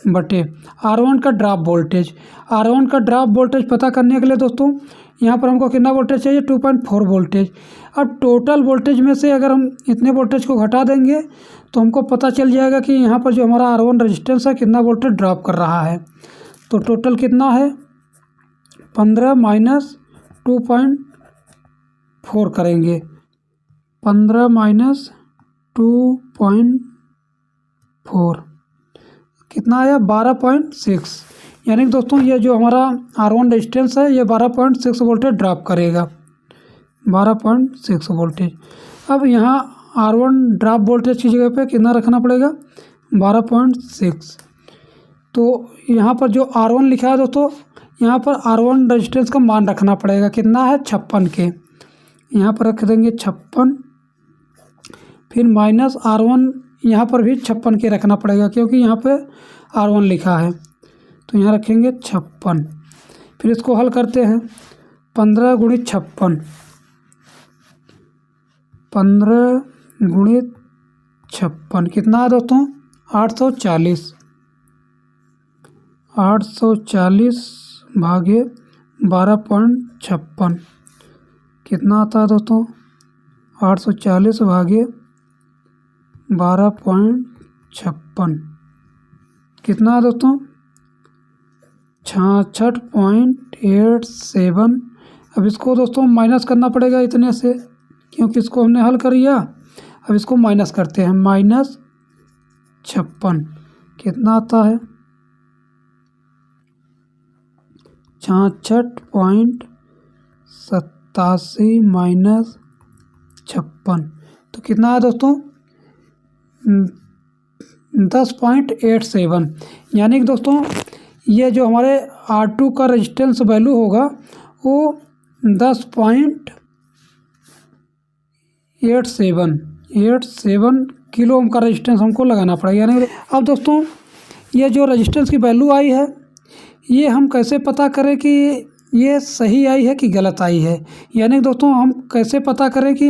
A: बटे R1 का ड्रॉप वोल्टेज। R1 का ड्रॉप वोल्टेज पता करने के लिए दोस्तों यहाँ पर हमको कितना वोल्टेज चाहिए, 2.4 वोल्टेज। अब टोटल वोल्टेज में से अगर हम इतने वोल्टेज को घटा देंगे तो हमको पता चल जाएगा कि यहाँ पर जो हमारा R1 रेजिस्टेंस है कितना वोल्टेज ड्रॉप कर रहा है। तो टोटल कितना है, 15 माइनस 2.4 करेंगे, 15 माइनस 2.4 कितना आया, 12.6। यानी कि दोस्तों ये जो हमारा R1 रेजिस्टेंस है ये 12.6 वोल्टेज ड्रॉप करेगा, 12.6 वोल्टेज। अब यहाँ R1 ड्रॉप वोल्टेज की जगह पे कितना रखना पड़ेगा, 12.6। तो यहाँ पर जो R1 लिखा है दोस्तों, यहाँ पर R1 रेजिस्टेंस का मान रखना पड़ेगा, कितना है, 56 के। यहाँ पर रख देंगे 56, फिर माइनस R1 यहाँ पर भी 56 के रखना पड़ेगा क्योंकि यहाँ पे R1 लिखा है, तो यहाँ रखेंगे 56। फिर इसको हल करते हैं, 15 गुणित 56, 15 गुणित 56 कितना है दोस्तों, 840। 840 भागे 12.56 कितना आता है दोस्तों, 840 भागे 12.56 कितना है दोस्तों, 66.87। अब इसको दोस्तों माइनस करना पड़ेगा इतने से, क्योंकि इसको हमने हल कर लिया। अब इसको माइनस करते हैं, माइनस 56 कितना आता है, 66.87 माइनस 56 तो कितना है दोस्तों, 10.87। यानी कि दोस्तों ये जो हमारे R2 का रेजिस्टेंस वैल्यू होगा वो 10.87 किलो ओम का रेजिस्टेंस हमको लगाना पड़ेगा। यानी अब दोस्तों ये जो रेजिस्टेंस की वैल्यू आई है ये हम कैसे पता करें कि ये सही आई है कि गलत आई है। यानी दोस्तों हम कैसे पता करें कि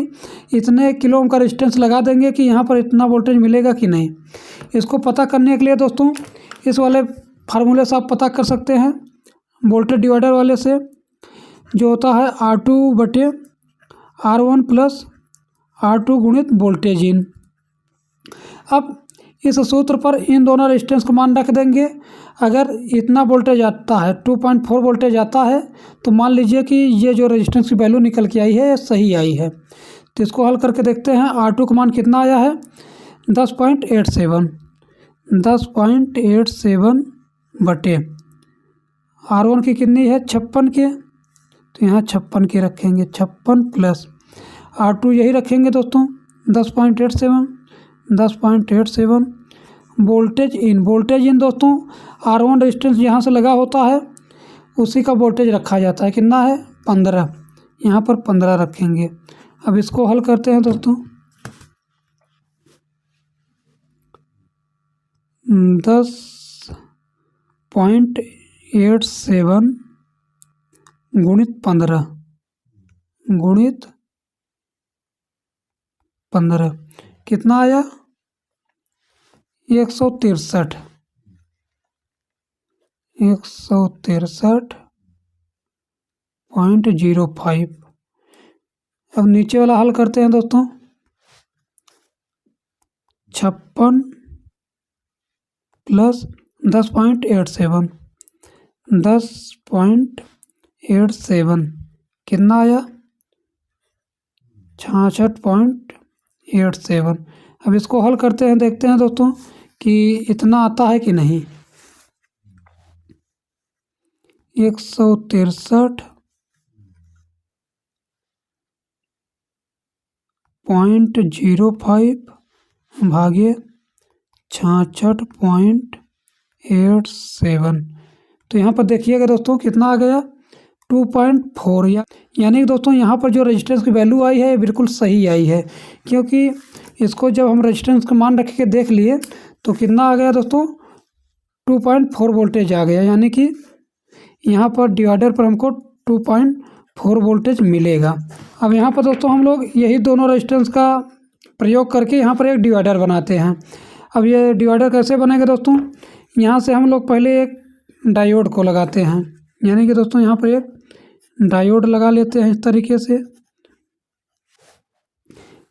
A: इतने किलो ओम का रेजिस्टेंस लगा देंगे कि यहाँ पर इतना वोल्टेज मिलेगा कि नहीं। इसको पता करने के लिए दोस्तों इस वाले फार्मूले से आप पता कर सकते हैं, वोल्टेज डिवाइडर वाले से, जो होता है R2/R1 प्लस R2 गुणित वोल्टेज इन। अब इस सूत्र पर इन दोनों रेजिस्टेंस को मान रख देंगे। अगर इतना वोल्टेज आता है, 2.4 वोल्टेज आता है, तो मान लीजिए कि ये जो रेजिस्टेंस की वैल्यू निकल के आई है ये सही आई है। तो इसको हल करके देखते हैं। R2 का मान कितना आया है? 10.87। 10.87 बटे R1 की कितनी है? 56 के, तो यहाँ 56 के रखेंगे। 56 प्लस R2 यही रखेंगे दोस्तों 10.87। 10.87 वोल्टेज इन दोस्तों R1 रेजिस्टेंस यहाँ से लगा होता है, उसी का वोल्टेज रखा जाता है। कितना है? 15। यहाँ पर 15 रखेंगे। अब इसको हल करते हैं दोस्तों। 10.87 गुणित 15 गुणित 15 कितना आया? 163। 163.05। अब नीचे वाला हल करते हैं दोस्तों। 56 प्लस 10.87। 10.87 कितना आया? 66.87। अब इसको हल करते हैं, देखते हैं दोस्तों कि इतना आता है कि नहीं। 163.05 भागे 66.87। तो यहाँ पर देखिएगा दोस्तों कितना आ गया? 2.4। यानी कि दोस्तों यहाँ पर जो रेजिस्टेंस की वैल्यू आई है बिल्कुल सही आई है, क्योंकि इसको जब हम रेजिस्टेंस का मान रख के देख लिए तो कितना आ गया दोस्तों? 2.4 वोल्टेज आ गया। यानी कि यहाँ पर डिवाइडर पर हमको 2.4 वोल्टेज मिलेगा। अब यहाँ पर दोस्तों हम लोग यही दोनों रेजिस्टेंस का प्रयोग करके यहाँ पर एक डिवाइडर बनाते हैं। अब ये डिवाइडर कैसे बनेगा दोस्तों? यहाँ से हम लोग पहले एक डायोड को लगाते हैं। यानी कि दोस्तों यहाँ पर एक डायोड लगा लेते हैं इस तरीके से।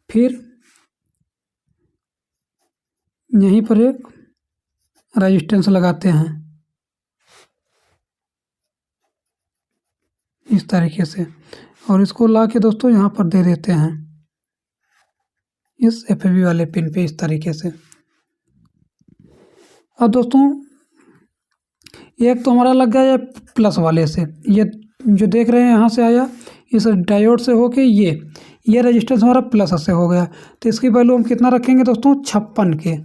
A: फिर यहीं पर एक रेजिस्टेंस लगाते हैं इस तरीके से, और इसको ला के दोस्तों यहाँ पर दे देते हैं इस FAB वाले पिन पे इस तरीके से। अब दोस्तों एक तो हमारा लग गया प्लस वाले से, ये जो देख रहे हैं यहाँ से आया, इस डायोड से होके ये रेजिस्टेंस हमारा प्लस से हो गया। तो इसकी वैल्यू हम कितना रखेंगे दोस्तों? 56 के।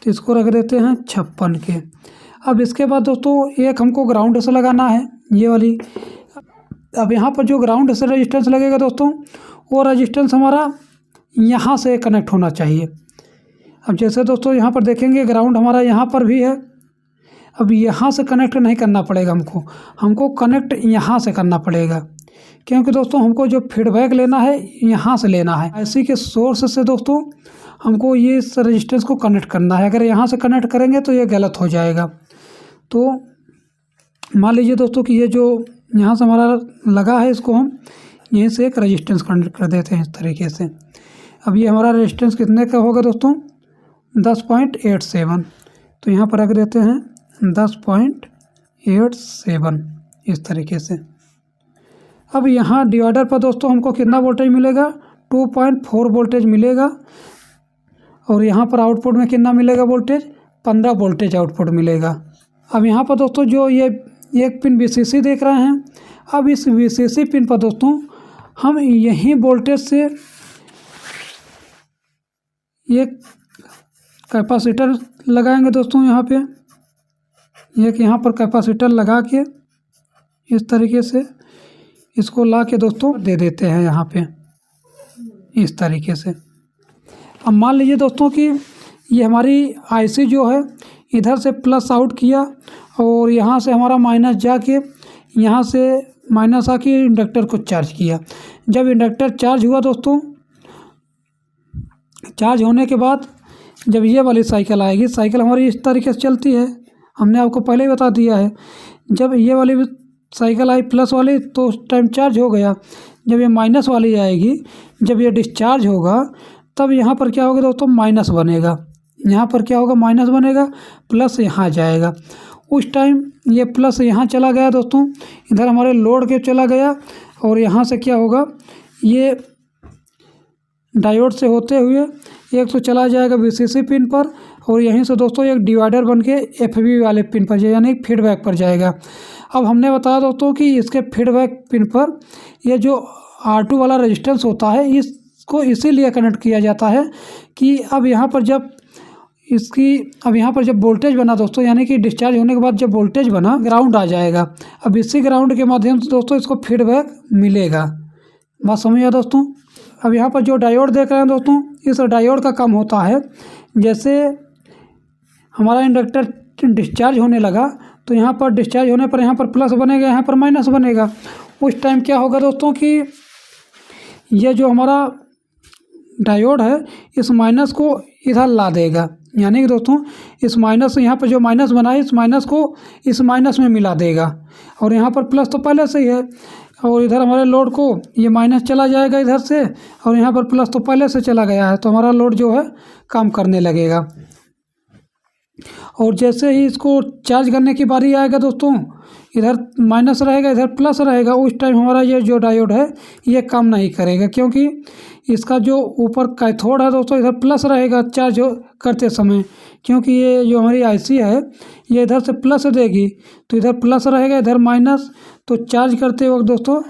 A: तो इसको रख देते हैं 56 के। अब इसके बाद दोस्तों एक हमको ग्राउंड से लगाना है, ये वाली। अब यहाँ पर जो ग्राउंड से रेजिस्टेंस लगेगा दोस्तों, वो रेजिस्टेंस हमारा यहाँ से कनेक्ट होना चाहिए। अब जैसे दोस्तों यहाँ पर देखेंगे ग्राउंड हमारा यहाँ पर भी है। अब यहाँ से कनेक्ट नहीं करना पड़ेगा हमको कनेक्ट यहाँ से करना पड़ेगा, क्योंकि दोस्तों हमको जो फीडबैक लेना है यहाँ से लेना है। IC के सोर्स से दोस्तों हमको ये इस रेजिस्टेंस को कनेक्ट करना है। अगर यहाँ से कनेक्ट करेंगे तो ये गलत हो जाएगा। तो मान लीजिए दोस्तों कि ये जो यहाँ से हमारा लगा है, इसको हम यहीं से एक रेजिस्टेंस कनेक्ट कर देते हैं इस तरीके से। अब ये हमारा रेजिस्टेंस कितने का होगा दोस्तों? 10.87। तो यहाँ पर रख देते हैं 10.87 इस तरीके से। अब यहाँ डिवाइडर पर दोस्तों हमको कितना वोल्टेज मिलेगा? 2.4 वोल्टेज मिलेगा। और यहाँ पर आउटपुट में कितना मिलेगा वोल्टेज? 15 वोल्टेज आउटपुट मिलेगा। अब यहाँ पर दोस्तों जो ये एक पिन VCC देख रहे हैं, अब इस VCC पिन पर दोस्तों हम यही वोल्टेज से एक कैपेसिटर लगाएंगे दोस्तों। यहाँ पे एक यहाँ पर कैपेसिटर लगा के इस तरीके से इसको ला के दोस्तों दे देते हैं यहाँ पे इस तरीके से। अब मान लीजिए दोस्तों कि ये हमारी IC जो है इधर से प्लस आउट किया और यहाँ से हमारा माइनस जाके यहाँ से माइनस आके इंडक्टर को चार्ज किया। जब इंडक्टर चार्ज हुआ दोस्तों, चार्ज होने के बाद जब ये वाली साइकिल आएगी, साइकिल हमारी इस तरीके से चलती है, हमने आपको पहले ही बता दिया है। जब ये वाली साइकिल आई प्लस वाली तो उस टाइम चार्ज हो गया। जब ये माइनस वाली आएगी, जब ये डिस्चार्ज होगा तब यहाँ पर क्या होगा दोस्तों, माइनस बनेगा। यहाँ पर क्या होगा, माइनस बनेगा, प्लस यहाँ जाएगा। उस टाइम ये प्लस यहाँ चला गया दोस्तों, इधर हमारे लोड के चला गया और यहाँ से क्या होगा, ये डायोड से होते हुए एक तो चला जाएगा VCC पिन पर और यहीं से दोस्तों एक डिवाइडर बन के FB वाले पिन पर यानी फीडबैक पर जाएगा। अब हमने बताया दोस्तों कि इसके फीडबैक पिन पर ये जो R2 वाला रेजिस्टेंस होता है, इसको इसीलिए कनेक्ट किया जाता है कि अब यहाँ पर जब वोल्टेज बना दोस्तों, यानी कि डिस्चार्ज होने के बाद जब वोल्टेज बना, ग्राउंड आ जाएगा। अब इसी ग्राउंड के माध्यम से दोस्तों इसको फीडबैक मिलेगा। बात समझिए दोस्तों। अब यहाँ पर जो डायोड देख रहे हैं दोस्तों, इस डायोड का काम होता है, जैसे हमारा इंडक्टर डिस्चार्ज होने लगा तो यहाँ पर डिस्चार्ज होने पर यहाँ पर प्लस बनेगा, यहाँ पर माइनस बनेगा। उस टाइम क्या होगा दोस्तों कि ये जो हमारा डायोड है इस माइनस को इधर ला देगा, यानी कि दोस्तों इस माइनस, यहाँ पर जो माइनस बना है इस माइनस को इस माइनस में मिला देगा और यहाँ पर प्लस तो पहले से ही है और इधर हमारे लोड को ये माइनस चला जाएगा इधर से और यहाँ पर प्लस तो पहले से चला गया है, तो हमारा लोड जो है काम करने लगेगा। और जैसे ही इसको चार्ज करने की बारी आएगा दोस्तों, इधर माइनस रहेगा इधर प्लस रहेगा, उस टाइम हमारा ये जो डायोड है ये काम नहीं करेगा, क्योंकि इसका जो ऊपर कैथोड है दोस्तों इधर प्लस रहेगा चार्ज करते समय, क्योंकि ये जो हमारी IC है ये इधर से प्लस देगी तो इधर प्लस रहेगा इधर माइनस, तो चार्ज करते वक्त दोस्तों,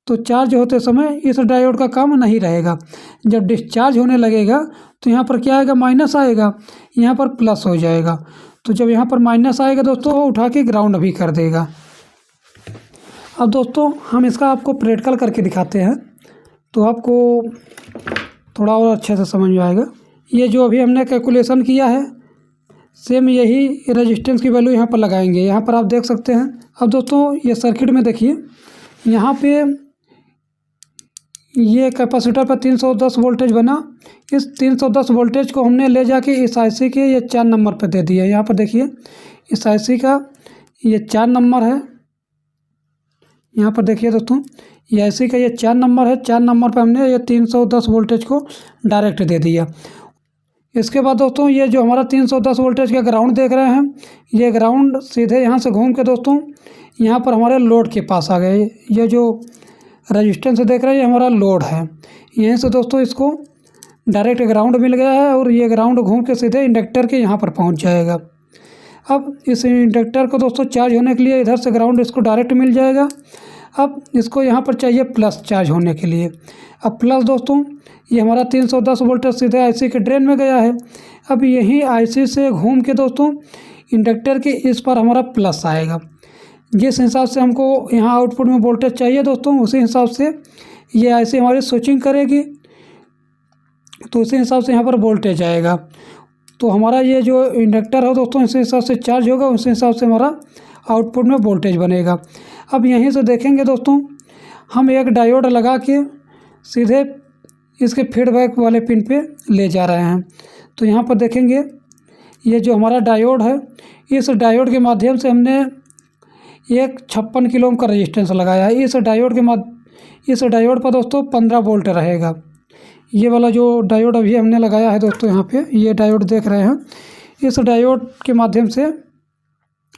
A: तो चार्ज होते समय इस डायोड का काम नहीं रहेगा। जब डिस्चार्ज होने लगेगा तो यहाँ पर क्या आएगा, माइनस आएगा, यहाँ पर प्लस हो जाएगा। तो जब यहाँ पर माइनस आएगा दोस्तों वो उठा के ग्राउंड भी कर देगा। अब दोस्तों हम इसका आपको प्रैक्टिकल करके दिखाते हैं तो आपको थोड़ा और अच्छे से समझ में आएगा। ये जो अभी हमने कैलकुलेशन किया है सेम यही रेजिस्टेंस की वैल्यू यहाँ पर लगाएंगे, यहाँ पर आप देख सकते हैं। अब दोस्तों ये सर्किट में देखिए, यहाँ पे ये कैपेसिटर पर 310 वोल्टेज बना, इस 310 वोल्टेज को हमने ले जाके इस IC के ये 4 नंबर पर दे दिया। यहाँ पर देखिए इस IC का ये 4 नंबर है, यहाँ पर देखिए दोस्तों ये IC का ये 4 नंबर है, 4 नंबर पर हमने ये 310 वोल्टेज को डायरेक्ट दे दिया। इसके बाद दोस्तों ये जो हमारा 310 वोल्टेज का ग्राउंड देख रहे हैं, ये ग्राउंड सीधे यहाँ से घूम के दोस्तों यहाँ पर हमारे लोड के पास आ गए। ये जो रेजिस्टेंस देख रहे हैं ये हमारा लोड है, यहीं से दोस्तों इसको डायरेक्ट ग्राउंड मिल गया है और ये ग्राउंड घूम के सीधे इंडक्टर के यहाँ पर पहुँच जाएगा। अब इस इंडक्टर को दोस्तों चार्ज होने के लिए इधर से ग्राउंड इसको डायरेक्ट मिल जाएगा। अब इसको यहाँ पर चाहिए प्लस चार्ज होने के लिए। अब प्लस दोस्तों ये हमारा 310 वोल्टेज सीधे IC के ड्रेन में गया है। अब यही IC से घूम के दोस्तों इंडक्टर के इस पर हमारा प्लस आएगा। जिस हिसाब से हमको यहाँ आउटपुट में वोल्टेज चाहिए दोस्तों, उसी हिसाब से ये IC हमारी स्विचिंग करेगी, तो उसी हिसाब से यहाँ पर वोल्टेज आएगा। तो हमारा ये जो इंडक्टर है दोस्तों इसी हिसाब से चार्ज होगा, उसी हिसाब से हमारा आउटपुट में वोल्टेज बनेगा। अब यहीं से देखेंगे दोस्तों, हम एक डायोड लगा के सीधे इसके फीडबैक वाले पिन पे ले जा रहे हैं। तो यहाँ पर देखेंगे ये जो हमारा डायोड है, इस डायोड के माध्यम से हमने एक 56 किलो ओम का रेजिस्टेंस लगाया है। इस डायोड पर दोस्तों 15 वोल्ट रहेगा। ये वाला जो डायोड अभी हमने लगाया है दोस्तों, यहाँ पे ये डायोड देख रहे हैं, इस डायोड के माध्यम से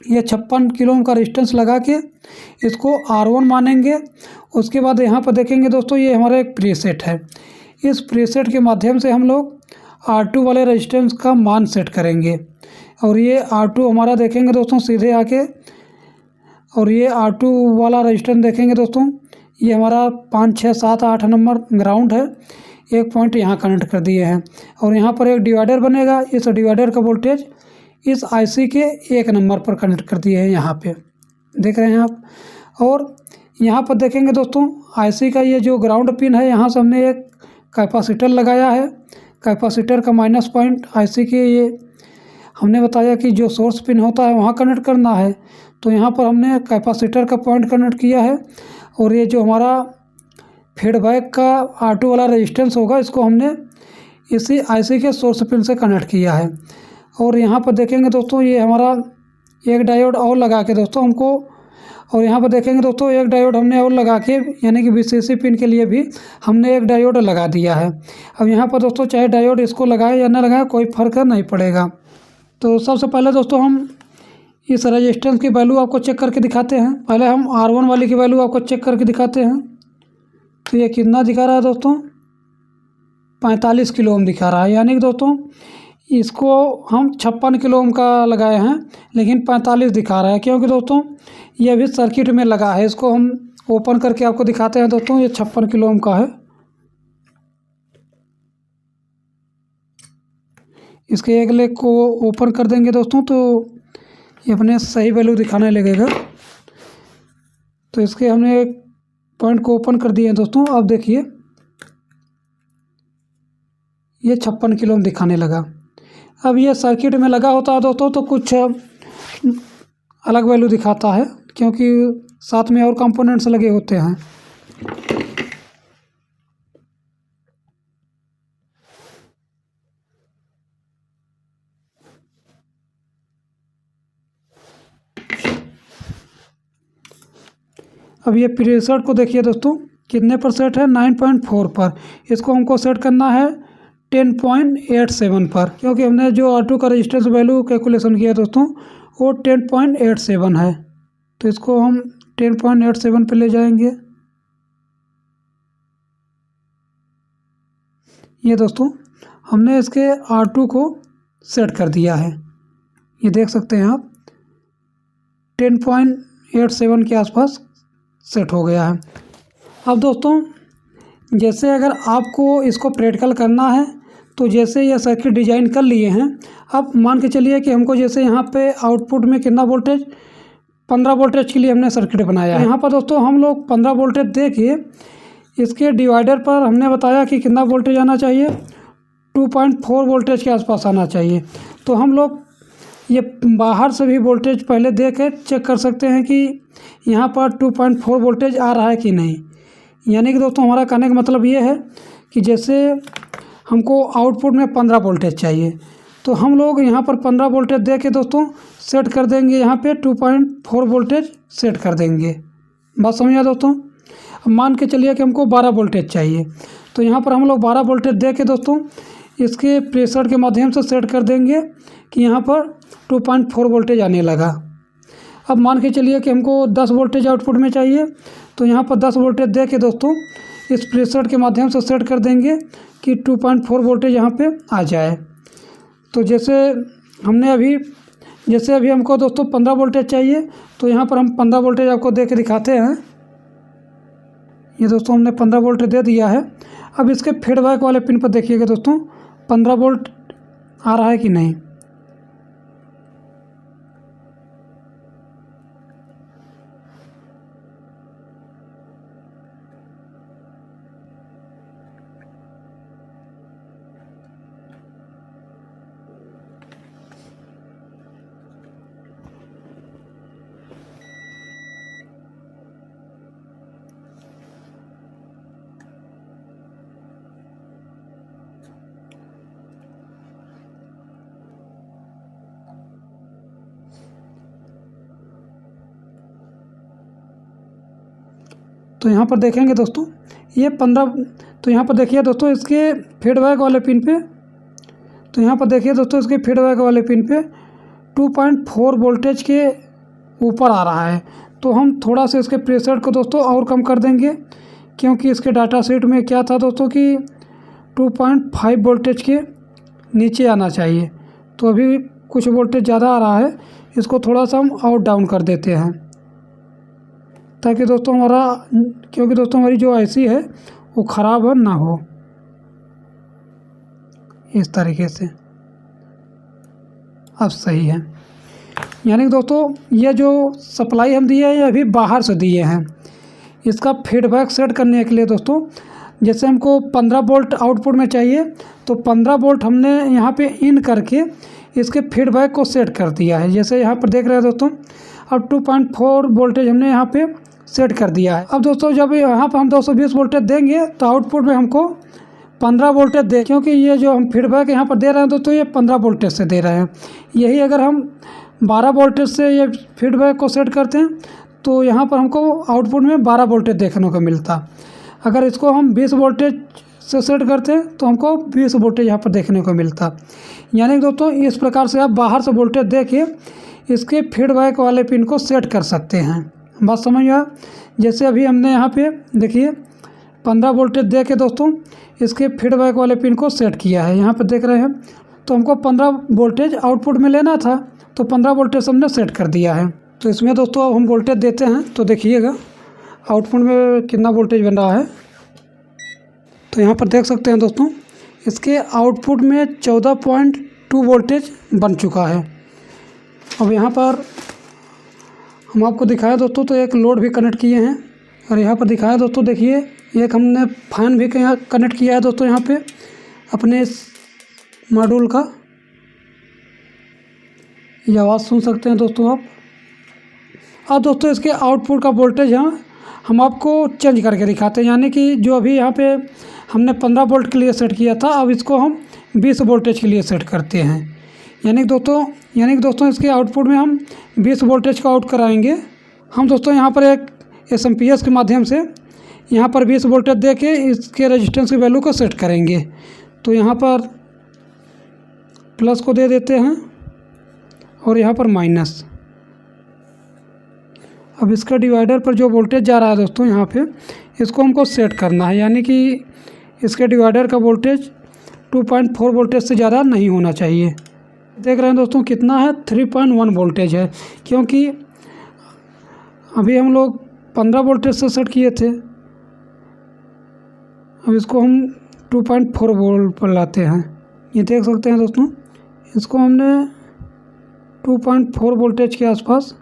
A: ये 56 किलो ओम का रेजिस्टेंस लगा के इसको R1 मानेंगे। उसके बाद यहाँ पर देखेंगे दोस्तों ये हमारा एक प्रीसेट है, इस प्रीसेट के माध्यम से हम लोग R2 वाले रेजिस्टेंस का मान सेट करेंगे और ये R2 हमारा देखेंगे दोस्तों सीधे आके, और ये R2 वाला रेजिस्टेंस देखेंगे दोस्तों ये हमारा 5, 6, 7, 8 नंबर ग्राउंड है, एक पॉइंट यहाँ कनेक्ट कर दिए हैं और यहाँ पर एक डिवाइडर बनेगा। इस डिवाइडर का वोल्टेज इस IC के 1 नंबर पर कनेक्ट कर दिए हैं, यहाँ पे देख रहे हैं आप। और यहाँ पर देखेंगे दोस्तों IC का ये जो ग्राउंड पिन है, यहाँ से हमने एक कैपेसिटर लगाया है। कैपेसिटर का माइनस पॉइंट IC के ये हमने बताया कि जो सोर्स पिन होता है वहाँ कनेक्ट करना है। तो यहाँ पर हमने कैपेसिटर का पॉइंट कनेक्ट किया है और ये जो हमारा फीडबैक का R2 वाला रेजिस्टेंस होगा इसको हमने इसी आईसी के सोर्स पिन से कनेक्ट किया है। और यहाँ पर देखेंगे दोस्तों ये हमारा एक डायोड और लगा के दोस्तों हमको, और यहाँ पर देखेंगे दोस्तों एक डायोड हमने और लगा के, यानी कि वीसीसी पिन के लिए भी हमने एक डायोड लगा दिया है। अब यहाँ पर दोस्तों चाहे डायोड इसको लगाए या ना लगाए कोई फ़र्क नहीं पड़ेगा। तो सबसे पहले दोस्तों हम इस रेजिस्टेंस की वैल्यू आपको चेक करके दिखाते हैं। पहले हम R1 वाली की वैल्यू आपको चेक करके दिखाते हैं। तो ये कितना दिखा रहा है दोस्तों, 45 किलो ओम दिखा रहा है, यानी कि दोस्तों इसको हम 56 किलो ओम का लगाए हैं लेकिन 45 दिखा रहा है, क्योंकि दोस्तों ये अभी सर्किट में लगा है। इसको हम ओपन करके आपको दिखाते हैं दोस्तों। ये 56 किलो ओम का है। इसके एक लेग को ओपन कर देंगे दोस्तों तो ये अपने सही वैल्यू दिखाने लगेगा। तो इसके हमने एक पॉइंट को ओपन कर दिए हैं दोस्तों। अब देखिए ये 56 किलो ओम दिखाने लगा। अब ये सर्किट में लगा होता है दोस्तों तो कुछ अलग वैल्यू दिखाता है, क्योंकि साथ में और कंपोनेंट्स लगे होते हैं। अब ये प्रीसेट को देखिए दोस्तों कितने पर सेट है, 9.4 पर। इसको हमको सेट करना है 10.87 पर, क्योंकि हमने जो R2 का रेजिस्टेंस वैल्यू कैलकुलेशन किया दोस्तों वो 10.87 है। तो इसको हम 10.87 पे ले जाएंगे। ये दोस्तों हमने इसके R2 को सेट कर दिया है। ये देख सकते हैं आप 10.87 के आसपास सेट हो गया है। अब दोस्तों जैसे अगर आपको इसको प्रैक्टिकल करना है तो जैसे ये सर्किट डिजाइन कर लिए हैं, अब मान के चलिए कि हमको जैसे यहाँ पे आउटपुट में कितना वोल्टेज, 15 वोल्टेज के लिए हमने सर्किट बनाया है। यहाँ पर दोस्तों हम लोग 15 वोल्टेज दे के इसके डिवाइडर पर हमने बताया कि कितना वोल्टेज आना चाहिए, 2.4 वोल्टेज के आसपास आना चाहिए। तो हम लोग ये बाहर से भी वोल्टेज पहले दे के चेक कर सकते हैं कि यहाँ पर 2.4 वोल्टेज आ रहा है कि नहीं। यानी कि दोस्तों हमारा कहने का मतलब ये है कि जैसे हमको आउटपुट में 15 वोल्टेज चाहिए तो हम लोग यहाँ पर 15 वोल्टेज दे के दोस्तों सेट कर देंगे, यहाँ पे 2.4 वोल्टेज सेट कर देंगे। बात समझिए दोस्तों। अब मान के चलिए कि हमको 12 वोल्टेज चाहिए तो यहाँ पर हम लोग 12 वोल्टेज दे के दोस्तों इसके प्रेशर के माध्यम से सेट कर देंगे कि यहाँ पर 2.4 वोल्टेज आने लगा। अब मान के चलिए कि हमको 10 वोल्टेज आउटपुट में चाहिए तो यहाँ पर 10 वोल्टेज दे के दोस्तों इस प्रेशर के माध्यम से सेट कर देंगे कि 2.4 वोल्टेज यहाँ पे आ जाए। तो जैसे अभी हमको दोस्तों 15 वोल्टेज चाहिए तो यहाँ पर हम 15 वोल्टेज आपको दे के दिखाते हैं। ये दोस्तों हमने 15 वोल्टेज दे दिया है। अब इसके फीडबैक वाले पिन पर देखिएगा दोस्तों 15 वोल्ट आ रहा है कि नहीं। तो यहाँ पर देखेंगे दोस्तों ये 15, तो यहाँ पर देखिए दोस्तों इसके फीडबैक वाले पिन पे, तो यहाँ पर देखिए दोस्तों इसके फीडबैक वाले पिन पे 2.4 वोल्टेज के ऊपर आ रहा है। तो हम थोड़ा सा इसके प्रेशर को दोस्तों और कम कर देंगे, क्योंकि इसके डाटा शीट में क्या था दोस्तों कि 2.5 वोल्टेज के नीचे आना चाहिए। तो अभी कुछ वोल्टेज ज़्यादा आ रहा है, इसको थोड़ा सा हम और डाउन कर देते हैं ताकि दोस्तों क्योंकि दोस्तों हमारी जो आईसी है वो ख़राब ना हो। इस तरीके से अब सही है। यानी कि दोस्तों ये जो सप्लाई हम दिए हैं ये अभी बाहर से दिए हैं। इसका फीडबैक सेट करने के लिए दोस्तों जैसे हमको 15 वोल्ट आउटपुट में चाहिए तो 15 वोल्ट हमने यहाँ पे इन करके इसके फीडबैक को सेट कर दिया है। जैसे यहाँ पर देख रहे हैं दोस्तों, अब 2.4 वोल्टेज हमने यहाँ पे सेट कर दिया है। अब दोस्तों जब यहाँ पर हम 220 वोल्टेज देंगे तो आउटपुट में हमको 15 वोल्टेज दे, क्योंकि ये जो हम फीडबैक यहाँ पर दे रहे हैं दोस्तों ये 15 वोल्टेज से दे रहे हैं। यही अगर हम 12 वोल्टेज से ये फीडबैक को सेट करते हैं तो यहाँ पर हमको आउटपुट में 12 वोल्टेज देखने को मिलता। अगर इसको हम 20 वोल्टेज से सेट करते हैं तो हमको 20 वोल्टेज यहाँ पर देखने को मिलता। यानी दोस्तों इस प्रकार से आप बाहर से वोल्टेज दे के इसके फीडबैक वाले पिन को सेट कर सकते हैं। बात समझ आया? जैसे अभी हमने यहाँ पे देखिए 15 वोल्टेज दे के दोस्तों इसके फीडबैक वाले पिन को सेट किया है। यहाँ पर देख रहे हैं तो हमको 15 वोल्टेज आउटपुट में लेना था, तो 15 वोल्टेज हमने सेट कर दिया है। तो इसमें दोस्तों अब हम वोल्टेज देते हैं तो देखिएगा आउटपुट में कितना वोल्टेज बन रहा है। तो यहाँ पर देख सकते हैं दोस्तों इसके आउटपुट में 14.2 वोल्टेज बन चुका है। अब यहाँ पर हम आपको दिखाया दोस्तों तो एक लोड भी कनेक्ट किए हैं, और यहाँ पर दिखाया दोस्तों देखिए एक हमने फैन भी यहाँ कनेक्ट किया है दोस्तों यहाँ पे अपने इस मॉड्यूल का। ये आवाज़ सुन सकते हैं दोस्तों आप। अब दोस्तों इसके आउटपुट का वोल्टेज यहाँ हम आपको चेंज करके दिखाते हैं, यानी कि जो अभी यहाँ पे हमने 15 वोल्ट के लिए सेट किया था अब इसको हम 20 वोल्टेज के लिए सेट करते हैं। यानी कि दोस्तों इसके आउटपुट में हम 20 वोल्टेज का आउट कराएंगे। हम दोस्तों यहाँ पर एक एसएमपीएस के माध्यम से यहाँ पर 20 वोल्टेज दे के इसके रेजिस्टेंस की वैल्यू को सेट करेंगे। तो यहाँ पर प्लस को दे देते हैं और यहाँ पर माइनस। अब इसका डिवाइडर पर जो वोल्टेज जा रहा है दोस्तों यहाँ पे इसको हमको सेट करना है, यानी कि इसके डिवाइडर का वोल्टेज 2.4 वोल्टेज से ज़्यादा नहीं होना चाहिए। देख रहे हैं दोस्तों कितना है, 3.1 वोल्टेज है, क्योंकि अभी हम लोग 15 वोल्टेज से सेट किए थे। अब इसको हम 2.4 वोल्ट पर लाते हैं। ये देख सकते हैं दोस्तों इसको हमने 2.4 वोल्टेज के आसपास,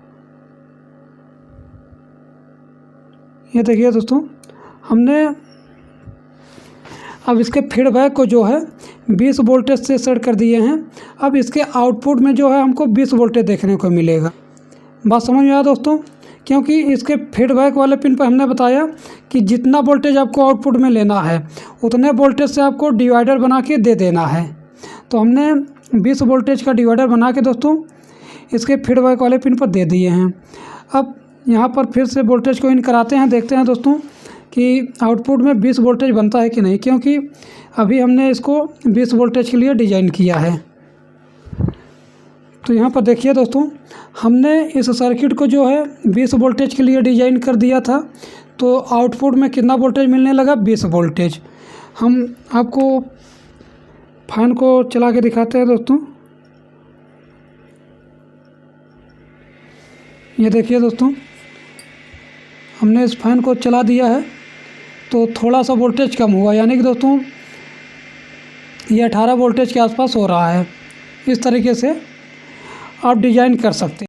A: ये देखिए दोस्तों हमने अब इसके फीडबैक को जो है 20 वोल्टेज से सेट कर दिए हैं। अब इसके आउटपुट में जो है हमको 20 वोल्टेज देखने को मिलेगा। बात समझ में आया दोस्तों? क्योंकि इसके फीडबैक वाले पिन पर हमने बताया कि जितना वोल्टेज आपको आउटपुट में लेना है उतने वोल्टेज से आपको डिवाइडर बना के दे देना है। तो हमने 20 वोल्टेज का डिवाइडर बना के दोस्तों इसके फीडबैक वाले पिन पर दे दिए हैं। अब यहाँ पर फिर से वोल्टेज को इन कराते हैं, देखते हैं दोस्तों कि आउटपुट में 20 वोल्टेज बनता है कि नहीं, क्योंकि अभी हमने इसको 20 वोल्टेज के लिए डिज़ाइन किया है। तो यहाँ पर देखिए दोस्तों हमने इस सर्किट को जो है 20 वोल्टेज के लिए डिज़ाइन कर दिया था, तो आउटपुट में कितना वोल्टेज मिलने लगा, 20 वोल्टेज। हम आपको फैन को चला के दिखाते हैं दोस्तों। ये देखिए दोस्तों हमने इस फैन को चला दिया है तो थोड़ा सा वोल्टेज कम हुआ, यानी कि दोस्तों ये 18 वोल्टेज के आसपास हो रहा है। इस तरीके से आप डिज़ाइन कर सकते हैं।